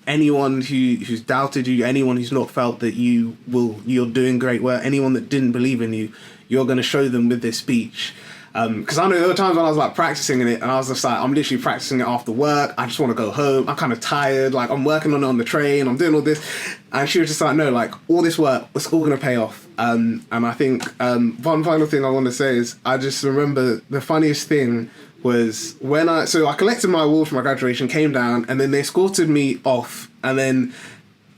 anyone who's doubted you, anyone who's not felt that you're doing great work, anyone that didn't believe in you, you're going to show them with this speech. Because I know there were times when I was like practicing it and I was just like, I'm literally practicing it after work. I just want to go home. I'm kind of tired. Like I'm working on it on the train. I'm doing all this. And she was just like, no, like all this work, it's all going to pay off. And I think one final thing I want to say is I just remember the funniest thing was when I collected my award for my graduation, came down, and then they escorted me off, and then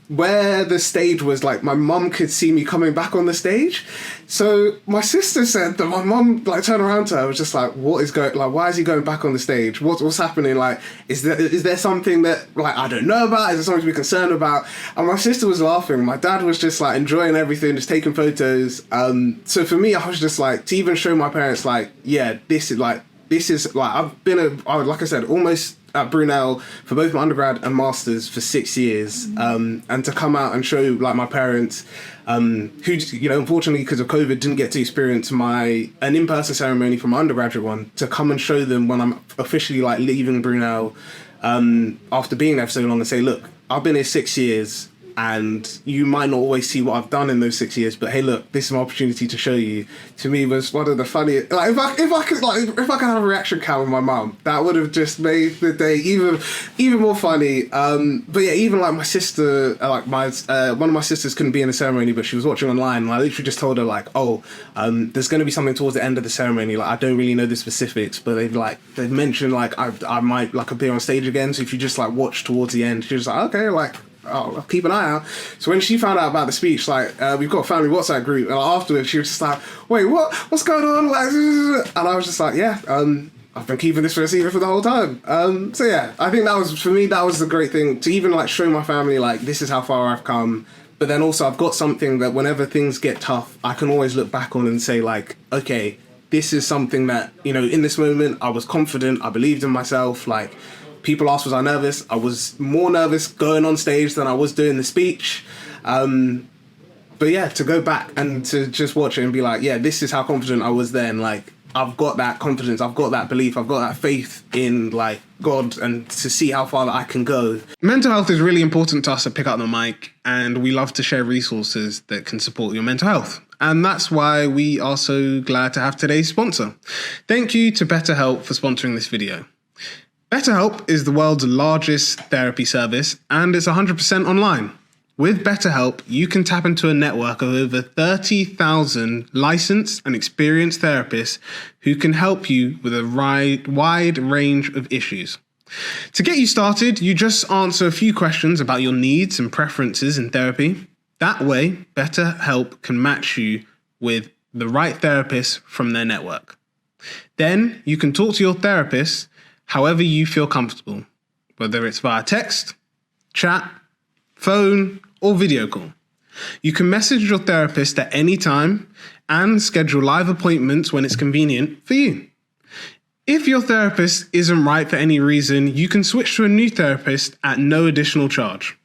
where the stage was, like my mum could see me coming back on the stage. So my sister said that my mum like turned around to her, was just like, what is going, like why is he going back on the stage? What's happening? Like is there something that like I don't know about? Is there something to be concerned about? And my sister was laughing. My dad was just like enjoying everything, just taking photos. So for me, I was just like, to even show my parents like, yeah, this is like I've been like I said, almost at Brunel for both my undergrad and masters for 6 years, and to come out and show like my parents, who unfortunately because of COVID didn't get to experience an in-person ceremony for my undergraduate one, to come and show them when I'm officially like leaving Brunel, after being there for so long, and say, look, I've been here 6 years. And you might not always see what I've done in those 6 years, but hey, look, this is my opportunity to show you. To me, was one of the funniest. Like, if I could have a reaction cam with my mum, that would have just made the day even more funny. But yeah, even like my sister, like one of my sisters couldn't be in the ceremony, but she was watching online, and I literally just told her like, there's going to be something towards the end of the ceremony. Like, I don't really know the specifics, but they've mentioned like I might like appear on stage again. So if you just like watch towards the end, she was like, okay, like. I'll keep an eye out. So when she found out about the speech, like we've got a family WhatsApp group, and afterwards she was just like, "Wait, what's going on?" Like, and I was just like, "Yeah, I've been keeping this for a secret for the whole time." So yeah, I think that was for me. That was the great thing to even like show my family like this is how far I've come. But then also I've got something that whenever things get tough, I can always look back on and say like, okay, this is something that in this moment I was confident, I believed in myself, like. People asked, was I nervous? I was more nervous going on stage than I was doing the speech. But yeah, to go back and to just watch it and be like, yeah, this is how confident I was then. Like, I've got that confidence, I've got that belief, I've got that faith in like God, and to see how far that I can go. Mental health is really important to us at Pick Up the Mic, and we love to share resources that can support your mental health. And that's why we are so glad to have today's sponsor. Thank you to BetterHelp for sponsoring this video. BetterHelp is the world's largest therapy service, and it's 100% online. With BetterHelp, you can tap into a network of over 30,000 licensed and experienced therapists who can help you with a wide range of issues. To get you started, you just answer a few questions about your needs and preferences in therapy. That way, BetterHelp can match you with the right therapist from their network. Then you can talk to your therapist however you feel comfortable. whether it's via text, chat, phone, or video call. You can message your therapist at any time and schedule live appointments when it's convenient for you. If your therapist isn't right for any reason, you can switch to a new therapist at no additional charge.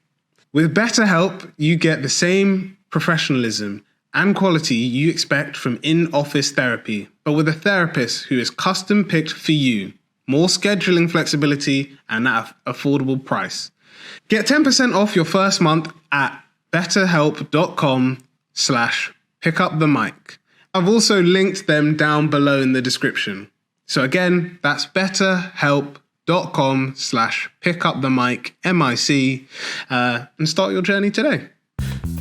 With BetterHelp, you get the same professionalism and quality you expect from in-office therapy, but with a therapist who is custom-picked for you, more scheduling flexibility, and at an affordable price. Get 10% off your first month at betterhelp.com/pickupthemic. I've also linked them down below in the description. So again, that's betterhelp.com/pickupthemic, MIC, and start your journey today.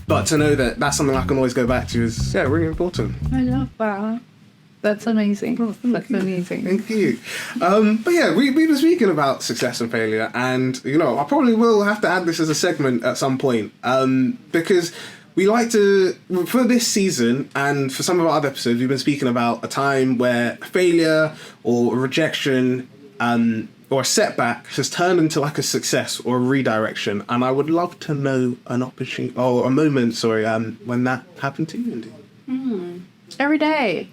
But to know that that's something I can always go back to is, really important. I love that. That's amazing. That's amazing. Thank you. But yeah, we've been speaking about success and failure, and I probably will have to add this as a segment at some point, because we like to, for this season and for some of our other episodes, we've been speaking about a time where failure or rejection or a setback has turned into like a success or a redirection, and I would love to know an opportunity or a moment, when that happened to you, Indy. Every day.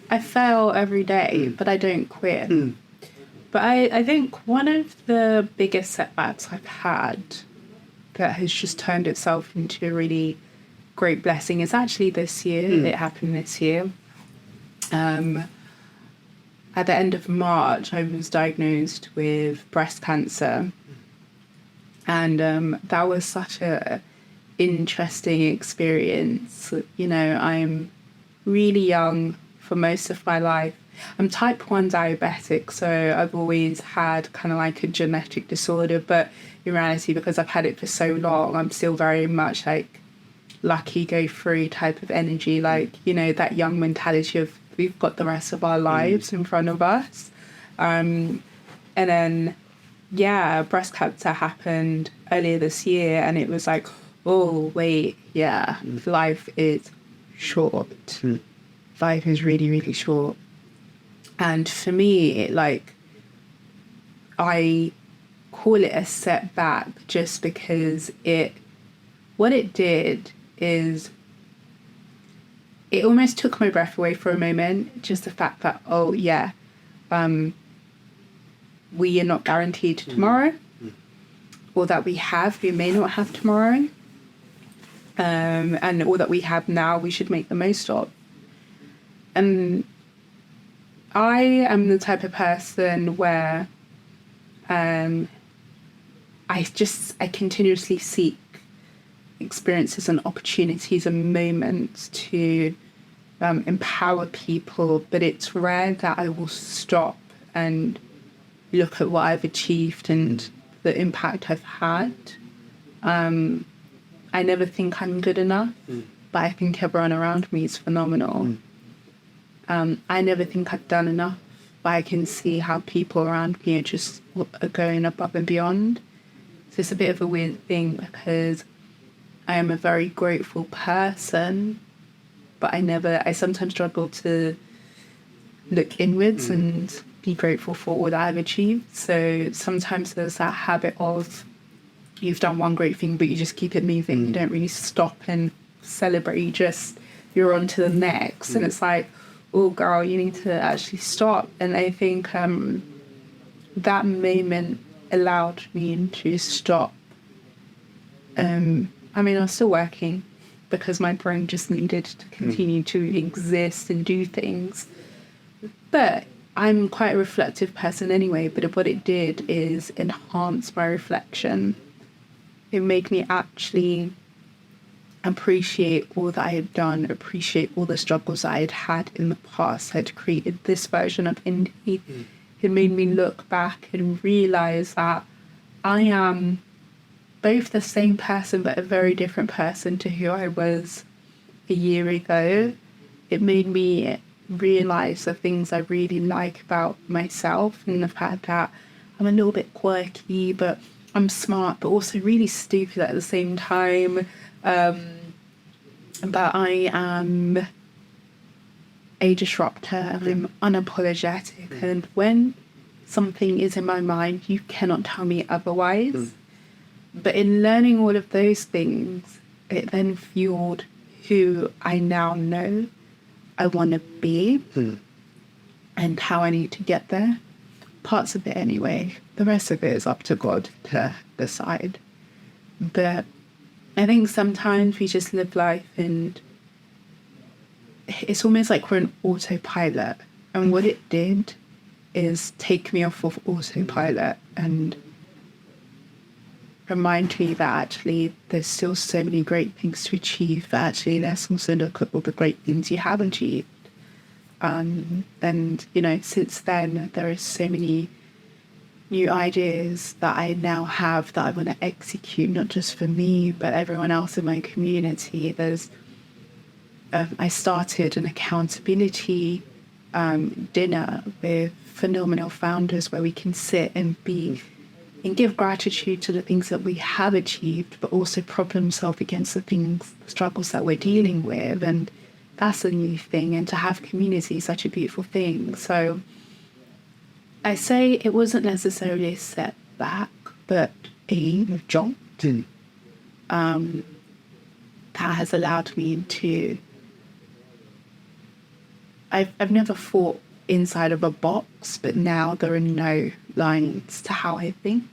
I fail every day, but I don't quit. But I think one of the biggest setbacks I've had that has just turned itself into a really great blessing is actually this year. It happened this year. At the end of March, I was diagnosed with breast cancer. And that was such a interesting experience. I'm really young for most of my life. I'm type 1 diabetic, so I've always had kind of like a genetic disorder, but in reality, because I've had it for so long, I'm still very much like lucky go through type of energy, that young mentality of we've got the rest of our lives in front of us. And then breast cancer happened earlier this year, and it was like, oh wait, life is short. Life is really, really short. And for me, I call it a setback just because what it did is it almost took my breath away for a moment. Just the fact that, we are not guaranteed tomorrow, or that we may not have tomorrow. And all that we have now, we should make the most of. And I am the type of person where I continuously seek experiences and opportunities and moments to empower people, but it's rare that I will stop and look at what I've achieved and the impact I've had. I never think I'm good enough, but I think everyone around me is phenomenal. I never think I've done enough, but I can see how people around me are going above and beyond. So it's a bit of a weird thing because I am a very grateful person, but I sometimes struggle to look inwards and be grateful for all that I've achieved. So sometimes there's that habit of you've done one great thing, but you just keep it moving. You don't really stop and celebrate. You're on to the next. And it's like, oh, girl, you need to actually stop. And I think that moment allowed me to stop. I was still working because my brain just needed to continue to exist and do things. But I'm quite a reflective person anyway, but what it did is enhance my reflection. It made me actually appreciate all that I had done, appreciate all the struggles I had had in the past. I had created this version of Indy. It made me look back and realise that I am both the same person but a very different person to who I was a year ago. It made me realise the things I really like about myself and the fact that I'm a little bit quirky, but I'm smart, but also really stupid at the same time. But I am a disruptor and I'm unapologetic. And when something is in my mind, you cannot tell me otherwise. But in learning all of those things, it then fueled who I now know I want to be and how I need to get there. Parts of it anyway. The rest of it is up to God to decide. But I think sometimes we just live life and it's almost like we're an autopilot. And what it did is take me off of autopilot and remind me that actually there's still so many great things to achieve, but actually let's also look at all the great things you have achieved. And, you know, since then, there are so many new ideas that I now have that I want to execute, not just for me, but everyone else in my community. There's, I started an accountability dinner with phenomenal founders where we can sit and be and give gratitude to the things that we have achieved, but also problem solve against the things, the struggles that we're dealing with. And that's a new thing. And to have community is such a beautiful thing. So I say it wasn't necessarily a setback, but a jump that has allowed me to... I've never thought inside of a box, but now there are no lines to how I think.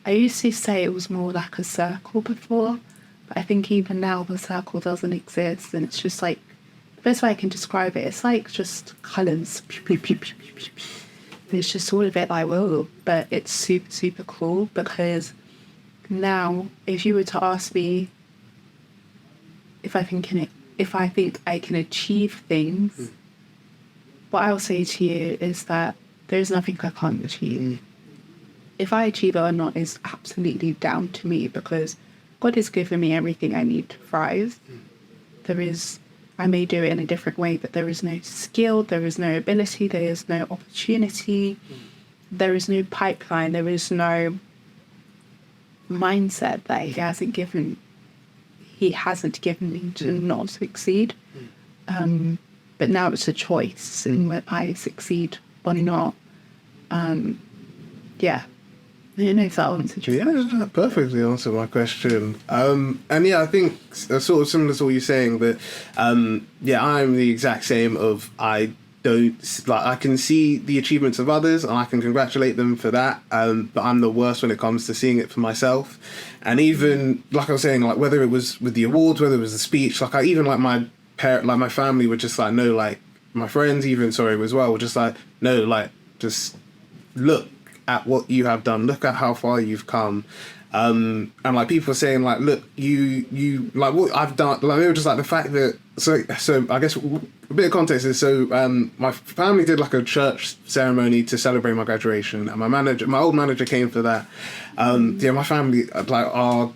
I used to say it was more like a circle before, but I think even now the circle doesn't exist, and it's just like, the best way I can describe it, it's like just colours. It's just all of it like, whoa, but it's super, super cool, because now if you were to ask me if I think I can achieve things, what I'll say to you is that there's nothing I can't achieve. If I achieve it or not is absolutely down to me, because God has given me everything I need to thrive. I may do it in a different way, but there is no skill, there is no ability, there is no opportunity, there is no pipeline, there is no mindset that He hasn't given me to not succeed. But now it's a choice in whether I succeed or not. Yeah. I don't know if that answered you. Yeah, that perfectly answered my question. And yeah, I think sort of similar to what you're saying, but yeah, I'm the exact same of I can see the achievements of others and I can congratulate them for that, but I'm the worst when it comes to seeing it for myself. And even, like I was saying, like whether it was with the awards, whether it was the speech, like my family were just like, no, like my friends even, as well, were just like, no, like just look at what you have done, look at how far you've come. And like people saying like, look, you like what I've done, like they were just like the fact that, so I guess a bit of context is, my family did like a church ceremony to celebrate my graduation, and my old manager came for that. Yeah, my family, like our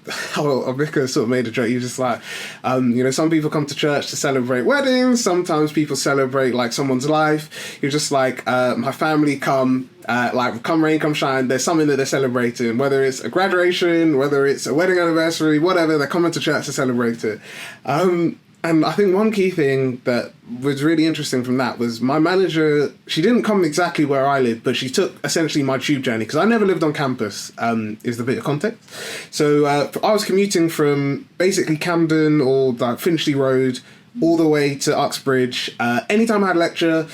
vicar sort of made a joke. He was just like, some people come to church to celebrate weddings, sometimes people celebrate like someone's life. You're just like, my family come rain, come shine, there's something that they're celebrating, whether it's a graduation, whether it's a wedding anniversary, whatever, they're coming to church to celebrate it. And I think one key thing that was really interesting from that was my manager, she didn't come exactly where I lived, but she took essentially my tube journey, because I never lived on campus, is the bit of context. So I was commuting from basically Camden or like Finchley Road all the way to Uxbridge. Anytime I had a lecture,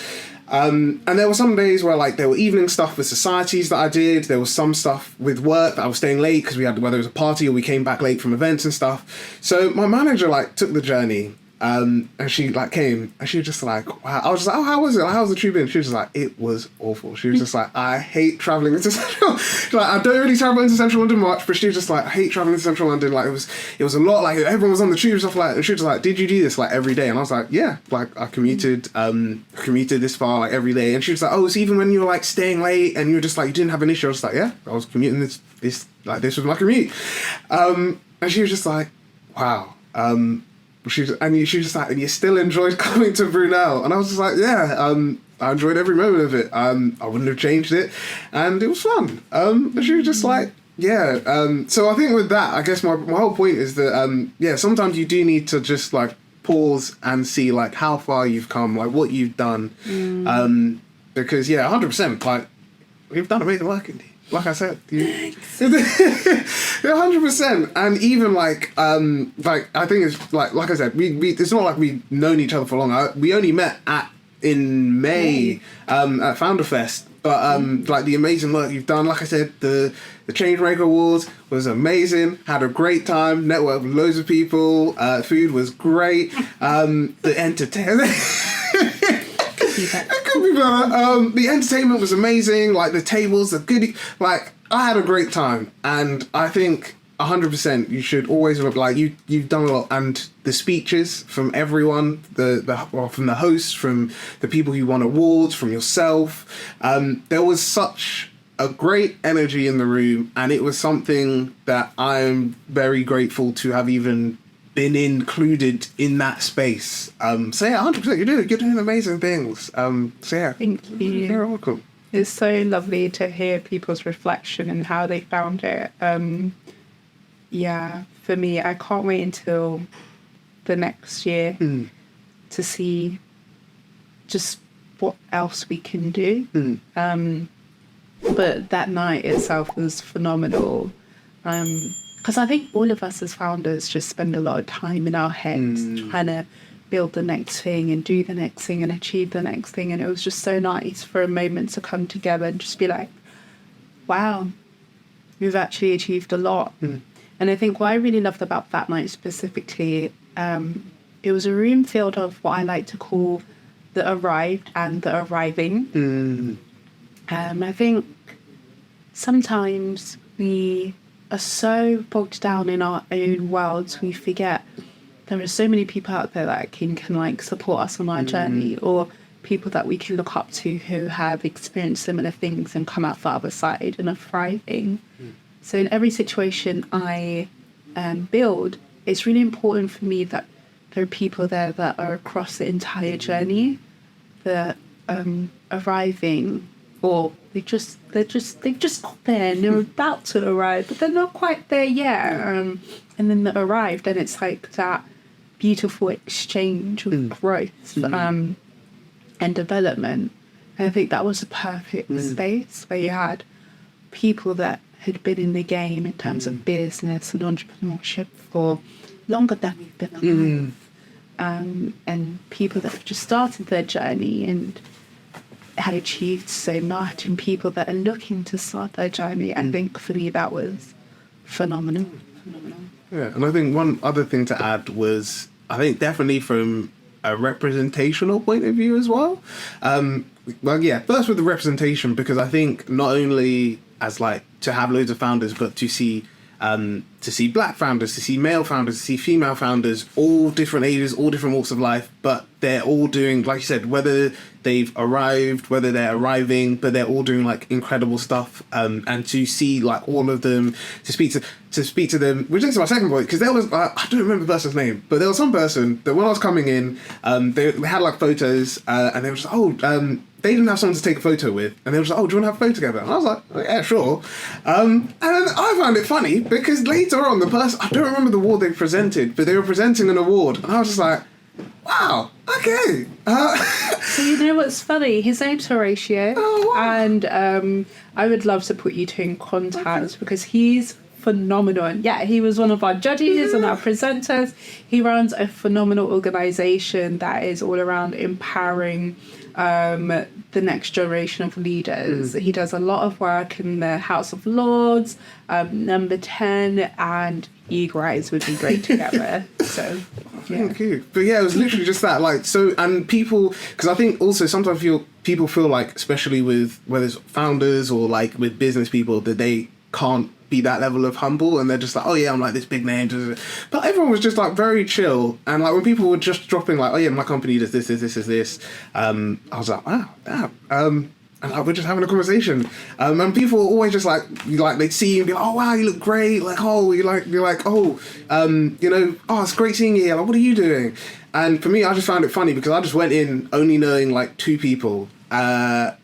and there were some days where like there were evening stuff with societies that I did. There was some stuff with work that I was staying late because we had, whether it was a party or we came back late from events and stuff. So my manager like took the journey, and she like came and she was just like, wow. I was just like, oh, how was it? Like, how was the tube in? She was just like, it was awful. She was just like, I hate traveling into Central. Like, I don't really travel into Central London much, but she was just like, I hate traveling into Central London. Like it was a lot. Like everyone was on the tube and stuff like that. And she was like, did you do this like every day? And I was like, yeah, like I commuted this far like every day. And she was like, oh, so even when you were like staying late and you were just like, you didn't have an issue? I was like, yeah, I was commuting this was my commute. And she was just like, wow. She was just like, and you still enjoyed coming to Brunel? And I was just like, yeah, I enjoyed every moment of it. I wouldn't have changed it, and it was fun. And she was just like, yeah. So I think with that, I guess my whole point is that, sometimes you do need to just like pause and see like how far you've come, like what you've done. Because 100%, like you've done amazing work, Indy. Like I said, 100%. And even like I think it's like I said, we it's not like we've known each other for long. We only met in May at Founder Fest. But like the amazing work you've done, like I said, the Changemaker Awards was amazing. Had a great time. Networked with loads of people. Food was great. The entertainment. It could be better. The entertainment was amazing. Like the tables, the goodie. Like I had a great time, and I think 100% you should always like you've done a lot, and the speeches from everyone, from the hosts, from the people who won awards, from yourself. There was such a great energy in the room, and it was something that I'm very grateful to have even been included in that space. So yeah, 100%, you're doing amazing things. So yeah, thank you. You're welcome. It's so lovely to hear people's reflection and how they found it. Yeah, for me, I can't wait until the next year to see just what else we can do. But that night itself was phenomenal. Because I think all of us as founders just spend a lot of time in our heads trying to build the next thing and do the next thing and achieve the next thing. And it was just so nice for a moment to come together and just be like, wow, we've actually achieved a lot. And I think what I really loved about that night specifically, it was a room filled of what I like to call the arrived and the arriving. I think sometimes we are so bogged down in our own worlds, we forget there are so many people out there that can like support us on our journey, or people that we can look up to who have experienced similar things and come out the other side and are thriving. So in every situation I build, it's really important for me that there are people there that are across the entire journey, that arriving, or they've just got there and they're about to arrive, but they're not quite there yet. And then they arrived, and it's like that beautiful exchange with growth and development. And I think that was a perfect space where you had people that had been in the game in terms of business and entrepreneurship for longer than we've been alive, and people that have just started their journey and had achieved so much, and people that are looking to start their journey. I think for me that was phenomenal. Yeah, and I think one other thing to add was, I think definitely from a representational point of view as well. Well, yeah, first with the representation, because I think not only as like to have loads of founders, but to see black founders, to see male founders, to see female founders, all different ages, all different walks of life, but they're all doing, like you said, whether they've arrived, whether they're arriving, but they're all doing like incredible stuff. And to see like all of them, to speak to them, which is my second point, because there was, I don't remember the person's name, but there was some person that when I was coming in, they had like photos, and they were just, they didn't have someone to take a photo with, and they were just like, oh, do you want to have a photo together? And I was like, oh, yeah, sure. And I found it funny because later on, the person, I don't remember the award they presented, but they were presenting an award, and I was just like, wow, okay. So you know what's funny? His name's Horatio, and I would love to put you two in contact because he's phenomenal. And yeah, he was one of our judges and our presenters. He runs a phenomenal organisation that is all around empowering the next generation of leaders. He does a lot of work in the House of Lords, Number 10, and you guys would be great together. So yeah. Thank you. But yeah, it was literally just that, like, so, and people, because I think also sometimes people feel like, especially with whether it's founders or like with business people, that they can't be that level of humble, and they're just like, oh yeah, I'm like this big name, but everyone was just like very chill. And like when people were just dropping like, oh yeah, my company does this, I was like, wow, damn. And like, we're just having a conversation, and people were always just like they'd see you and be like, oh wow, you look great, like, oh, you're like oh, you know, oh, it's great seeing you here, like, what are you doing? And for me, I just found it funny because I just went in only knowing like two people, and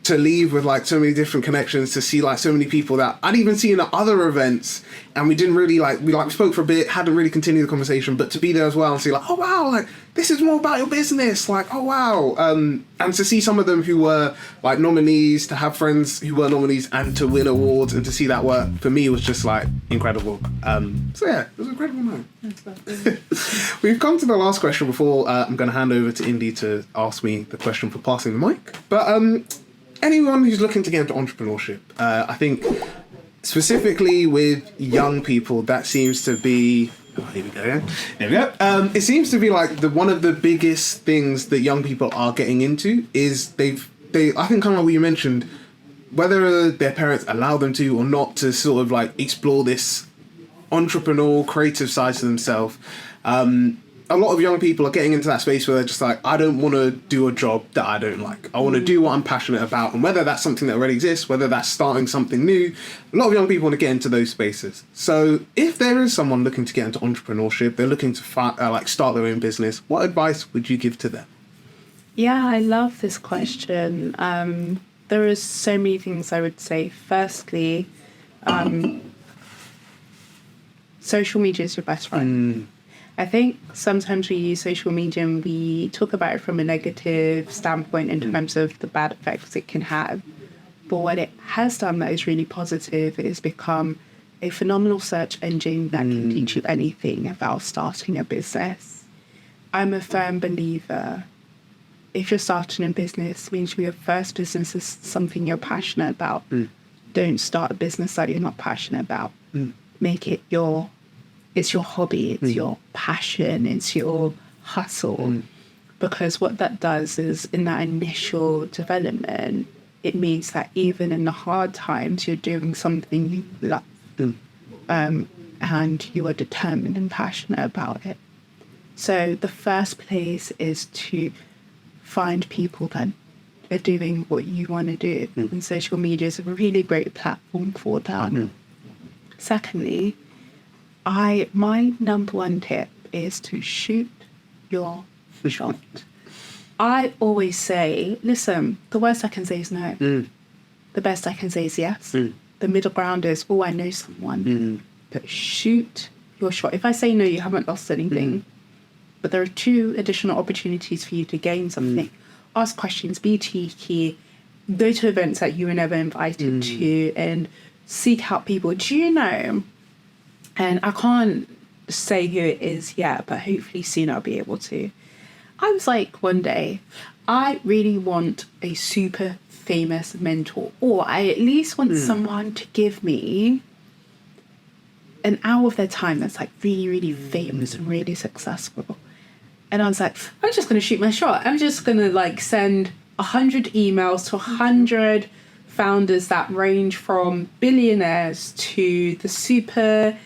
to leave with like so many different connections, to see like so many people that I'd even seen at other events, and we didn't really we spoke for a bit, hadn't really continued the conversation, but to be there as well and see like, oh wow, like this is more about your business, like, oh wow, and to see some of them who were like nominees, to have friends who were nominees and to win awards, and to see that work for me was just like incredible. So yeah, it was an incredible night. We've come to the last question before I'm going to hand over to Indy to ask me the question for passing the mic, but anyone who's looking to get into entrepreneurship, I think specifically with young people, that seems to be... Oh, here we go. Yeah. There we go. It seems to be like one of the biggest things that young people are getting into is I think kind of like what you mentioned, whether their parents allow them to or not, to sort of like explore this entrepreneurial, creative side to themselves. A lot of young people are getting into that space where they're just like, I don't want to do a job that I don't like. I want to do what I'm passionate about. And whether that's something that already exists, whether that's starting something new, a lot of young people want to get into those spaces. So if there is someone looking to get into entrepreneurship, they're looking to start their own business, what advice would you give to them? Yeah, I love this question. There are so many things I would say. Firstly, social media is your best friend. I think sometimes we use social media and we talk about it from a negative standpoint in terms of the bad effects it can have. But what it has done that is really positive is become a phenomenal search engine that can teach you anything about starting a business. I'm a firm believer, if you're starting a business, means your first business is something you're passionate about. Don't start a business that you're not passionate about. Make it it's your hobby, it's your passion, it's your hustle. Because what that does is, in that initial development, it means that even in the hard times, you're doing something you love. And you are determined and passionate about it. So the first place is to find people that are doing what you want to do. And social media is a really great platform for that. Secondly, my number one tip is to shoot your shot. I always say, listen, the worst I can say is no. The best I can say is yes. The middle ground is, oh, I know someone. But shoot your shot. If I say no, you haven't lost anything. But there are 2 additional opportunities for you to gain something. Ask questions, be cheeky, go to events that you were never invited to, and seek out people. Do you know... And I can't say who it is yet, but hopefully soon I'll be able to. I was like, one day, I really want a super famous mentor, or I at least want someone to give me an hour of their time that's like really, really famous and really successful. And I was like, I'm just going to shoot my shot. I'm just going to like send 100 emails to 100 founders that range from billionaires to the super...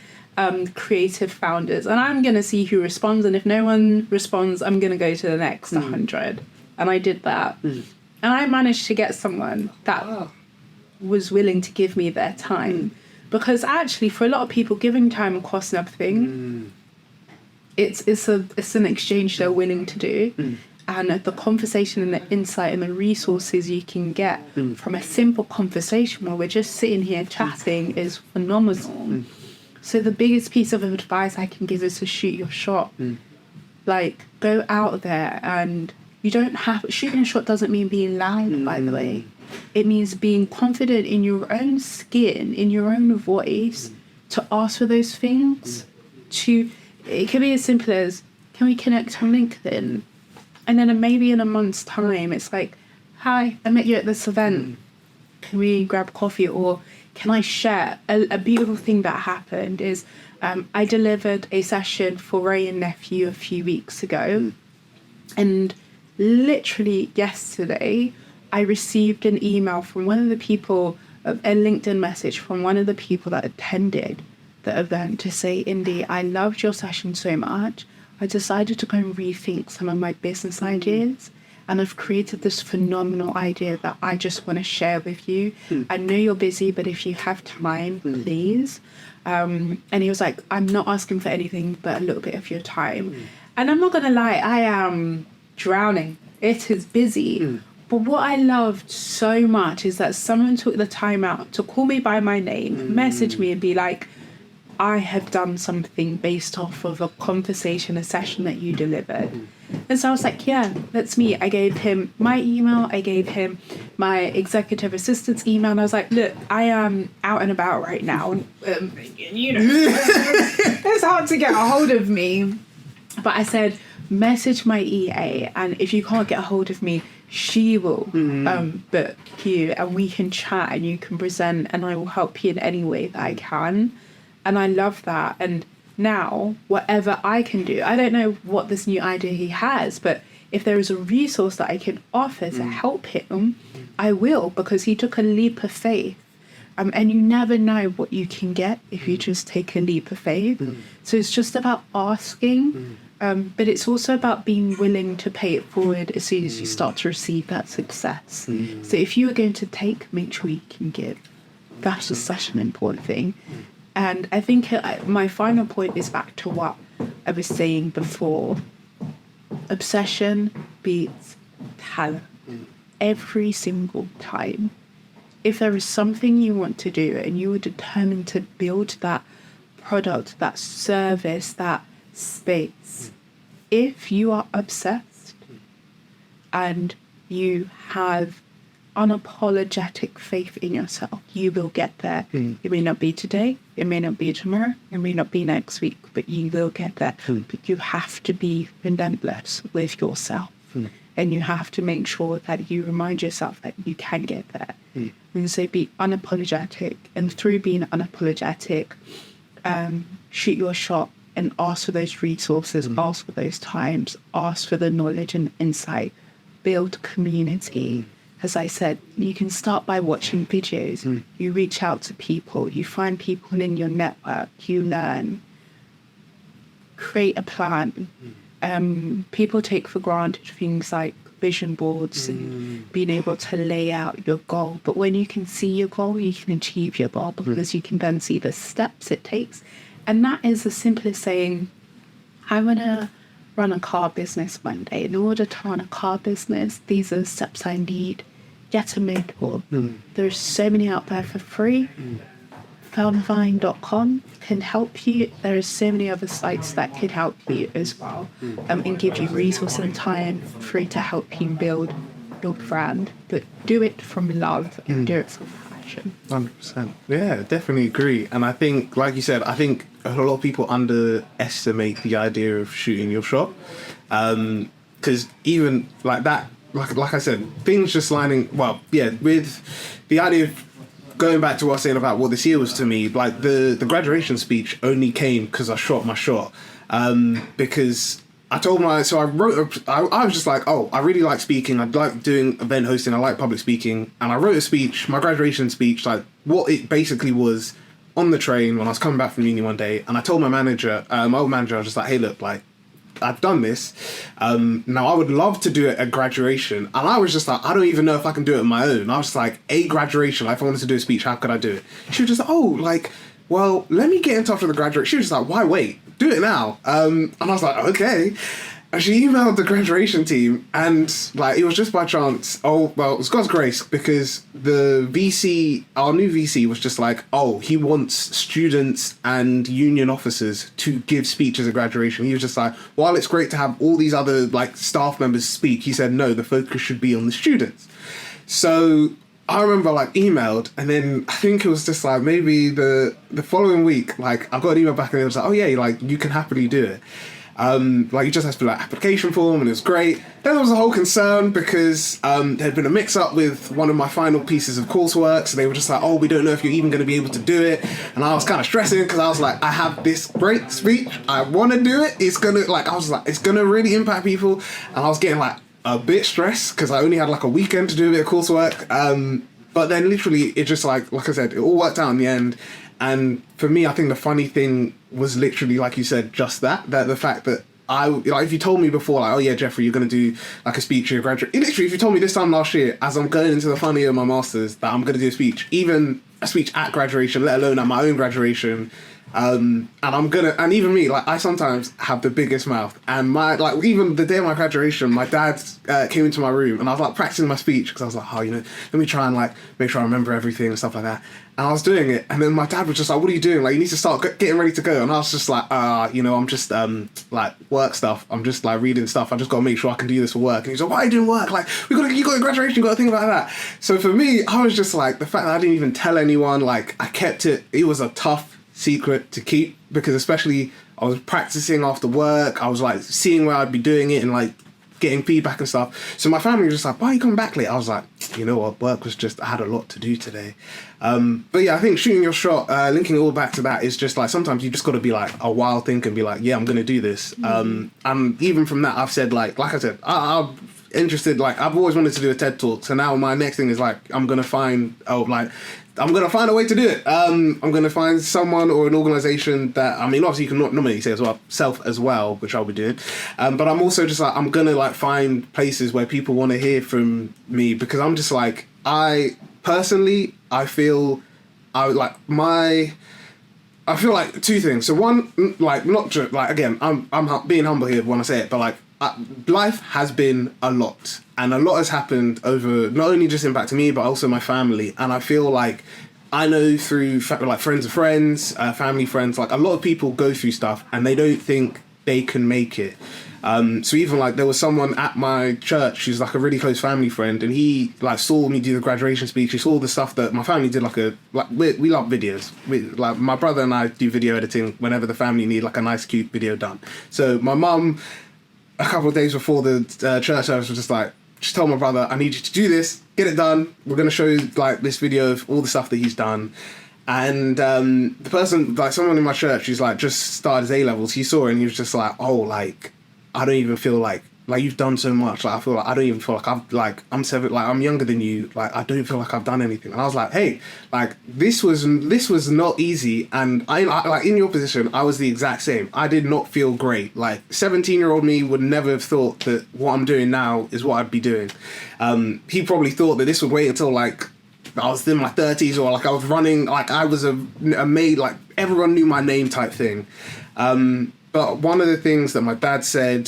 creative founders, and I'm going to see who responds, and if no one responds, I'm going to go to the next 100. And I did that. And I managed to get someone that was willing to give me their time. Because actually, for a lot of people, giving time costs nothing. It's an exchange they're willing to do. And the conversation and the insight and the resources you can get from a simple conversation where we're just sitting here chatting is phenomenal. So the biggest piece of advice I can give is to shoot your shot. Like, go out there, and you don't have... Shooting a shot doesn't mean being loud, by the way. It means being confident in your own skin, in your own voice, to ask for those things. It can be as simple as, can we connect on LinkedIn? And then maybe in a month's time, it's like, hi, I met you at this event. Can we grab coffee? Or... Can I share? A beautiful thing that happened is I delivered a session for Ray and Nephew a few weeks ago. And literally yesterday, I received an email from one of the people, a LinkedIn message from one of the people that attended the event to say, Indy, I loved your session so much. I decided to go and rethink some of my business ideas. And I've created this phenomenal idea that I just want to share with you. I know you're busy, but if you have time, please. And he was like, I'm not asking for anything but a little bit of your time. And I'm not going to lie, I am drowning. It is busy. But what I loved so much is that someone took the time out to call me by my name, message me and be like, I have done something based off of a conversation, a session that you delivered. And so I was like, yeah, that's me. I gave him my email. I gave him my executive assistant's email. And I was like, look, I am out and about right now. It's hard to get a hold of me. But I said, message my EA. And if you can't get a hold of me, she will book you and we can chat and you can present and I will help you in any way that I can. And I love that. And now, whatever I can do, I don't know what this new idea he has, but if there is a resource that I can offer to help him, I will, because he took a leap of faith. And you never know what you can get if you just take a leap of faith. So it's just about asking, but it's also about being willing to pay it forward as soon as you start to receive that success. So if you are going to take, make sure you can give. That's just such an important thing. And I think my final point is back to what I was saying before. Obsession beats talent every single time. If there is something you want to do and you are determined to build that product, that service, that space, if you are obsessed and you have unapologetic faith in yourself, you will get there. It may not be today, it may not be tomorrow, it may not be next week, but you will get there. But you have to be relentless with yourself. And you have to make sure that you remind yourself that you can get there. And so be unapologetic. And through being unapologetic, shoot your shot and ask for those resources, ask for those times, ask for the knowledge and insight, build community. As I said, you can start by watching videos. You reach out to people. You find people in your network. You learn. Create a plan. People take for granted things like vision boards and being able to lay out your goal. But when you can see your goal, you can achieve your goal because you can then see the steps it takes. And that is as simple as saying, I want to run a car business one day. In order to run a car business, these are the steps I need. Get a mentor. There's so many out there for free. Foundvine.com can help you. There are so many other sites that can help you as well, and give you resources and time free to help you build your brand. But do it from love and do it from passion. 100%. Yeah, definitely agree. And I think, like you said, I think a lot of people underestimate the idea of shooting your shot. Because even like that, like I said, things just lining, with the idea of going back to what I was saying about what this year was to me, like the graduation speech only came because I shot my shot. Because I was just like, I really like speaking, I like doing event hosting, I like public speaking, and I wrote a speech, my graduation speech, like what it basically was on the train when I was coming back from uni one day, and I told my manager, my old manager, I was just like, hey look, like, I've done this. Now I would love to do it at graduation. And I was just like, I don't even know if I can do it on my own. I was like, a graduation, like if I wanted to do a speech, how could I do it? She was just like, well, let me get in touch with the graduate. She was just like, why wait? Do it now. And I was like, okay. And she emailed the graduation team, and like it was just by chance. It was God's grace, because the VC, our new VC, was just like, he wants students and union officers to give speeches at graduation. He was just like, while it's great to have all these other like staff members speak, he said no, the focus should be on the students. So I remember like emailed, and then I think it was just like maybe the following week, like I got an email back and it was like, like you can happily do it. Like you just have to fill out application form, and it was great. Then there was a whole concern because there had been a mix-up with one of my final pieces of coursework, so they were just like, we don't know if you're even going to be able to do it. And I was kind of stressing because I was like, I have this great speech, I want to do it, it's gonna really impact people, and I was getting like a bit stressed because I only had like a weekend to do a bit of coursework. But then literally it just like I said, it all worked out in the end. And for me, I think the funny thing was literally, like you said, just that the fact that if you told me before, like, Jeffrey, you're going to do like a speech or a graduate, literally, if you told me this time last year, as I'm going into the final year of my master's, that I'm going to do a speech, even a speech at graduation, let alone at my own graduation, And even me, like I sometimes have the biggest mouth, and even the day of my graduation, my dad came into my room, and I was like practicing my speech because I was like, oh, let me try and like make sure I remember everything and stuff like that. And I was doing it, and then my dad was just like, what are you doing? Like, you need to start getting ready to go. And I was just like, I'm just like work stuff. I'm just like reading stuff. I just got to make sure I can do this for work. And he's like, why are you doing work? Like, you got your graduation, you got to think about that. So for me, I was just like, the fact that I didn't even tell anyone, like I kept it. It was a tough secret to keep, because especially I was practicing after work. I was like seeing where I'd be doing it and like getting feedback and stuff. So my family was just like, why are you coming back late? I was like, you know what, work was just, I had a lot to do today. But yeah, I think shooting your shot, linking it all back to that, is just like, sometimes you just got to be like a wild think and be like, yeah, I'm going to do this. And even from that, I've said like I said, I'm interested, like I've always wanted to do a TED Talk. So now my next thing is like, I'm going to find a way to do it. I'm going to find someone or an organisation that, I mean, obviously you can nominally say as well, self as well, which I'll be doing. But I'm also just like, I'm going to like find places where people want to hear from me, because I'm just like, I feel like two things. So one, like not just like, again, I'm being humble here when I say it, but like life has been a lot, and a lot has happened over not only just impacting me but also my family. And I feel like I know through like friends of friends, family friends, like a lot of people go through stuff and they don't think they can make it. So even like there was someone at my church who's like a really close family friend, and he like saw me do the graduation speech. He saw the stuff that my family did. We love videos. Like my brother and I do video editing whenever the family need like a nice cute video done. So my mum, a couple of days before the church service, was just told my brother, I need you to do this, get it done. We're going to show you like this video of all the stuff that he's done. And the person, like someone in my church who's like just started his A-levels, he saw it and he was just like, oh, like, I don't even feel like you've done so much. Like, I feel like I don't even feel like I'm younger than you. Like, I don't feel like I've done anything. And I was like, hey, like this was not easy. And I like in your position, I was the exact same. I did not feel great. Like 17-year-old me would never have thought that what I'm doing now is what I'd be doing. He probably thought that this would wait until like I was in my 30s, or like I was running, like I was a maid, like everyone knew my name type thing. But one of the things that my dad said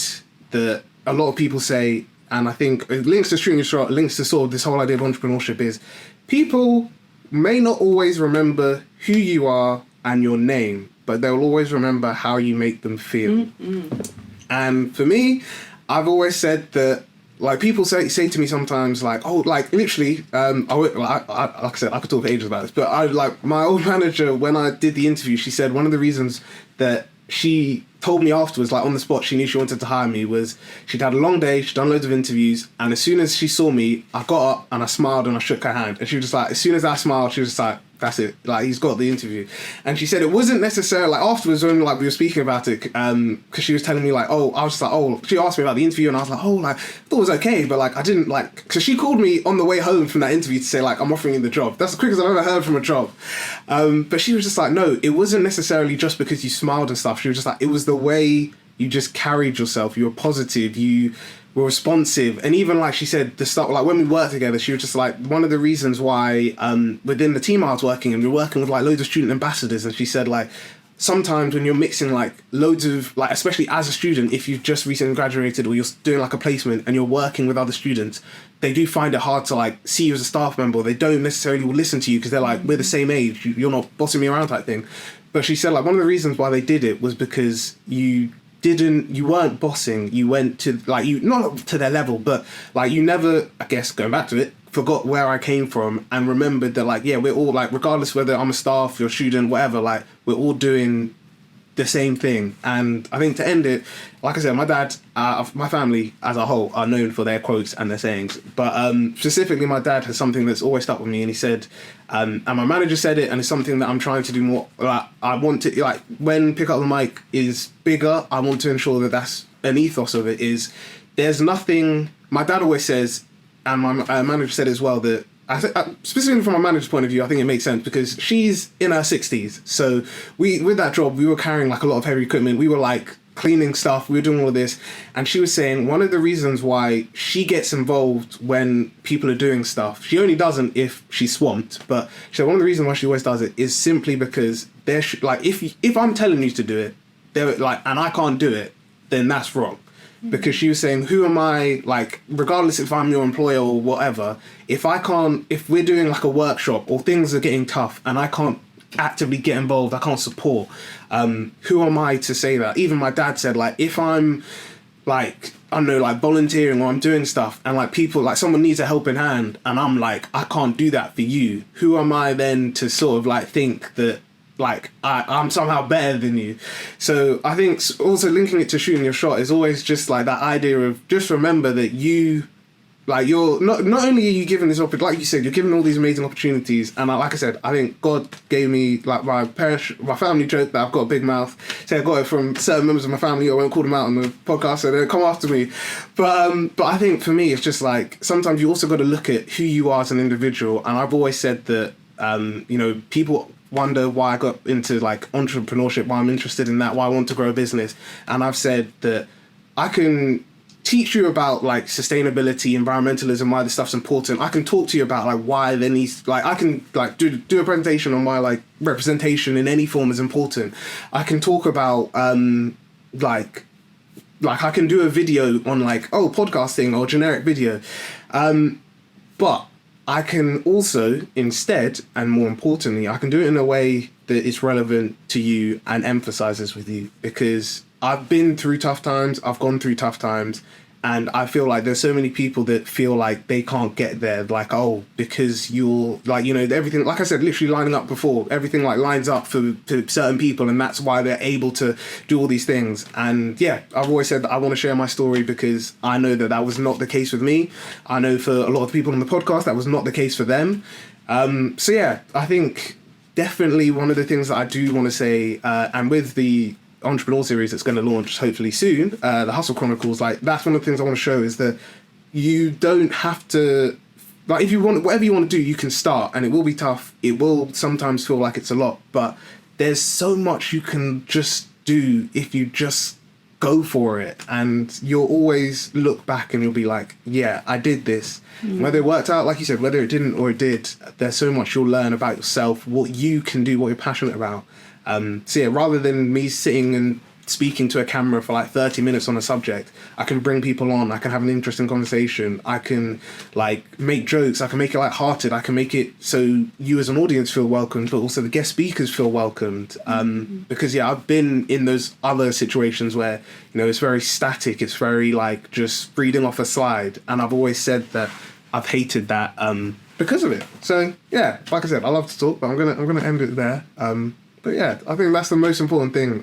that a lot of people say, and I think it links to shooting your shot, links to sort of this whole idea of entrepreneurship, is people may not always remember who you are and your name, but they'll always remember how you make them feel. And for me, I've always said that, like people say to me sometimes, like, oh, like literally, like I said, I could talk for ages about this, but I like my old manager, when I did the interview, she said one of the reasons that she told me afterwards, like on the spot, she knew she wanted to hire me, was she'd had a long day, she'd done loads of interviews, and as soon as she saw me, I got up and I smiled and I shook her hand, and she was just like, as soon as I smiled, she was just like, that's it, like he's got the interview. And she said it wasn't necessarily like afterwards when like we were speaking about it, because she was telling me like, oh, I was just like, oh, she asked me about the interview and I was like, oh, like I thought it was okay, but like I didn't like, because she called me on the way home from that interview to say like, I'm offering you the job. That's the quickest I've ever heard from a job. But she was just like, no, it wasn't necessarily just because you smiled and stuff. She was just like, it was the way you just carried yourself. You were positive, you were responsive. And even like she said, the stuff, like when we worked together, she was just like, one of the reasons why within the team I was working in, we were working with like loads of student ambassadors, and she said like, sometimes when you're mixing like loads of like, especially as a student, if you've just recently graduated or you're doing like a placement and you're working with other students, they do find it hard to like see you as a staff member. They don't necessarily listen to you because they're like, we're the same age, you're not bossing me around type thing. But she said like, one of the reasons why they did it was because you weren't bossing, you went to like, you not to their level, but like you never, I guess going back to it, forgot where I came from and remembered that like, yeah, we're all like, regardless whether I'm a staff, you're a student, whatever, like we're all doing the same thing. And I think to end it, like I said, my dad, my family as a whole are known for their quotes and their sayings, but specifically my dad has something that's always stuck with me, and he said, and my manager said it, and it's something that I'm trying to do more, like I want to, like when Pick Up the Mic is bigger, I want to ensure that that's an ethos of it, is there's nothing, my dad always says, and my manager said as well, that specifically from my manager's point of view, I think it makes sense because she's in her 60s. So with that job, we were carrying like a lot of heavy equipment. We were like cleaning stuff, we were doing all of this, and she was saying one of the reasons why she gets involved when people are doing stuff, she only doesn't if she's swamped, but she said one of the reasons why she always does it is simply because like if I'm telling you to do it, they're like, and I can't do it, then that's wrong. Because she was saying, who am I, like, regardless if I'm your employer or whatever, if we're doing like a workshop or things are getting tough and I can't actively get involved, I can't support, who am I to say that? Even my dad said, like, if I'm like, I don't know, like volunteering or I'm doing stuff and like people, like someone needs a helping hand and I'm like, I can't do that for you, who am I then to sort of like think that like I'm somehow better than you? So I think also linking it to shooting your shot is always just like that idea of just remember that you, like, you're not only are you given this opportunity, like you said, you're given all these amazing opportunities, and like I said, I think God gave me, like, my family joke that I've got a big mouth. Say I got it from certain members of my family. I won't call them out on the podcast, so they'll come after me. But I think for me, it's just like sometimes you also got to look at who you are as an individual, and I've always said that you know, people wonder why I got into like entrepreneurship, why I'm interested in that, why I want to grow a business, and I've said that I can teach you about like sustainability, environmentalism, why this stuff's important. I can talk to you about like why there needs, like I can like do a presentation on why like representation in any form is important. I can talk about like I can do a video on like, oh, podcasting or generic video, but I can also instead, and more importantly, I can do it in a way that is relevant to you and emphasizes with you, because I've been through tough times, I've gone through tough times, and I feel like there's so many people that feel like they can't get there, like, oh, because you're, like, you know, everything, like I said, literally lining up before, everything like lines up for certain people, and that's why they're able to do all these things. And yeah, I've always said that I want to share my story because I know that that was not the case with me. I know for a lot of people on the podcast, that was not the case for them. So yeah, I think definitely one of the things that I do want to say, and with the entrepreneur series that's going to launch hopefully soon, the Hustle Chronicles, like that's one of the things I want to show is that you don't have to, like, if you want, whatever you want to do, you can start, and it will be tough. It will sometimes feel like it's a lot, but there's so much you can just do if you just go for it, and you'll always look back and you'll be like, yeah, I did this. Whether it worked out, like you said, whether it didn't or it did, there's so much you'll learn about yourself, what you can do, what you're passionate about. So yeah, rather than me sitting and speaking to a camera for like 30 minutes on a subject, I can bring people on, I can have an interesting conversation, I can like make jokes, I can make it lighthearted, I can make it so you as an audience feel welcomed, but also the guest speakers feel welcomed. Because yeah, I've been in those other situations where, you know, it's very static, it's very like just reading off a slide, and I've always said that I've hated that because of it. So yeah, like I said, I love to talk, but I'm gonna end it there. But yeah, I think that's the most important thing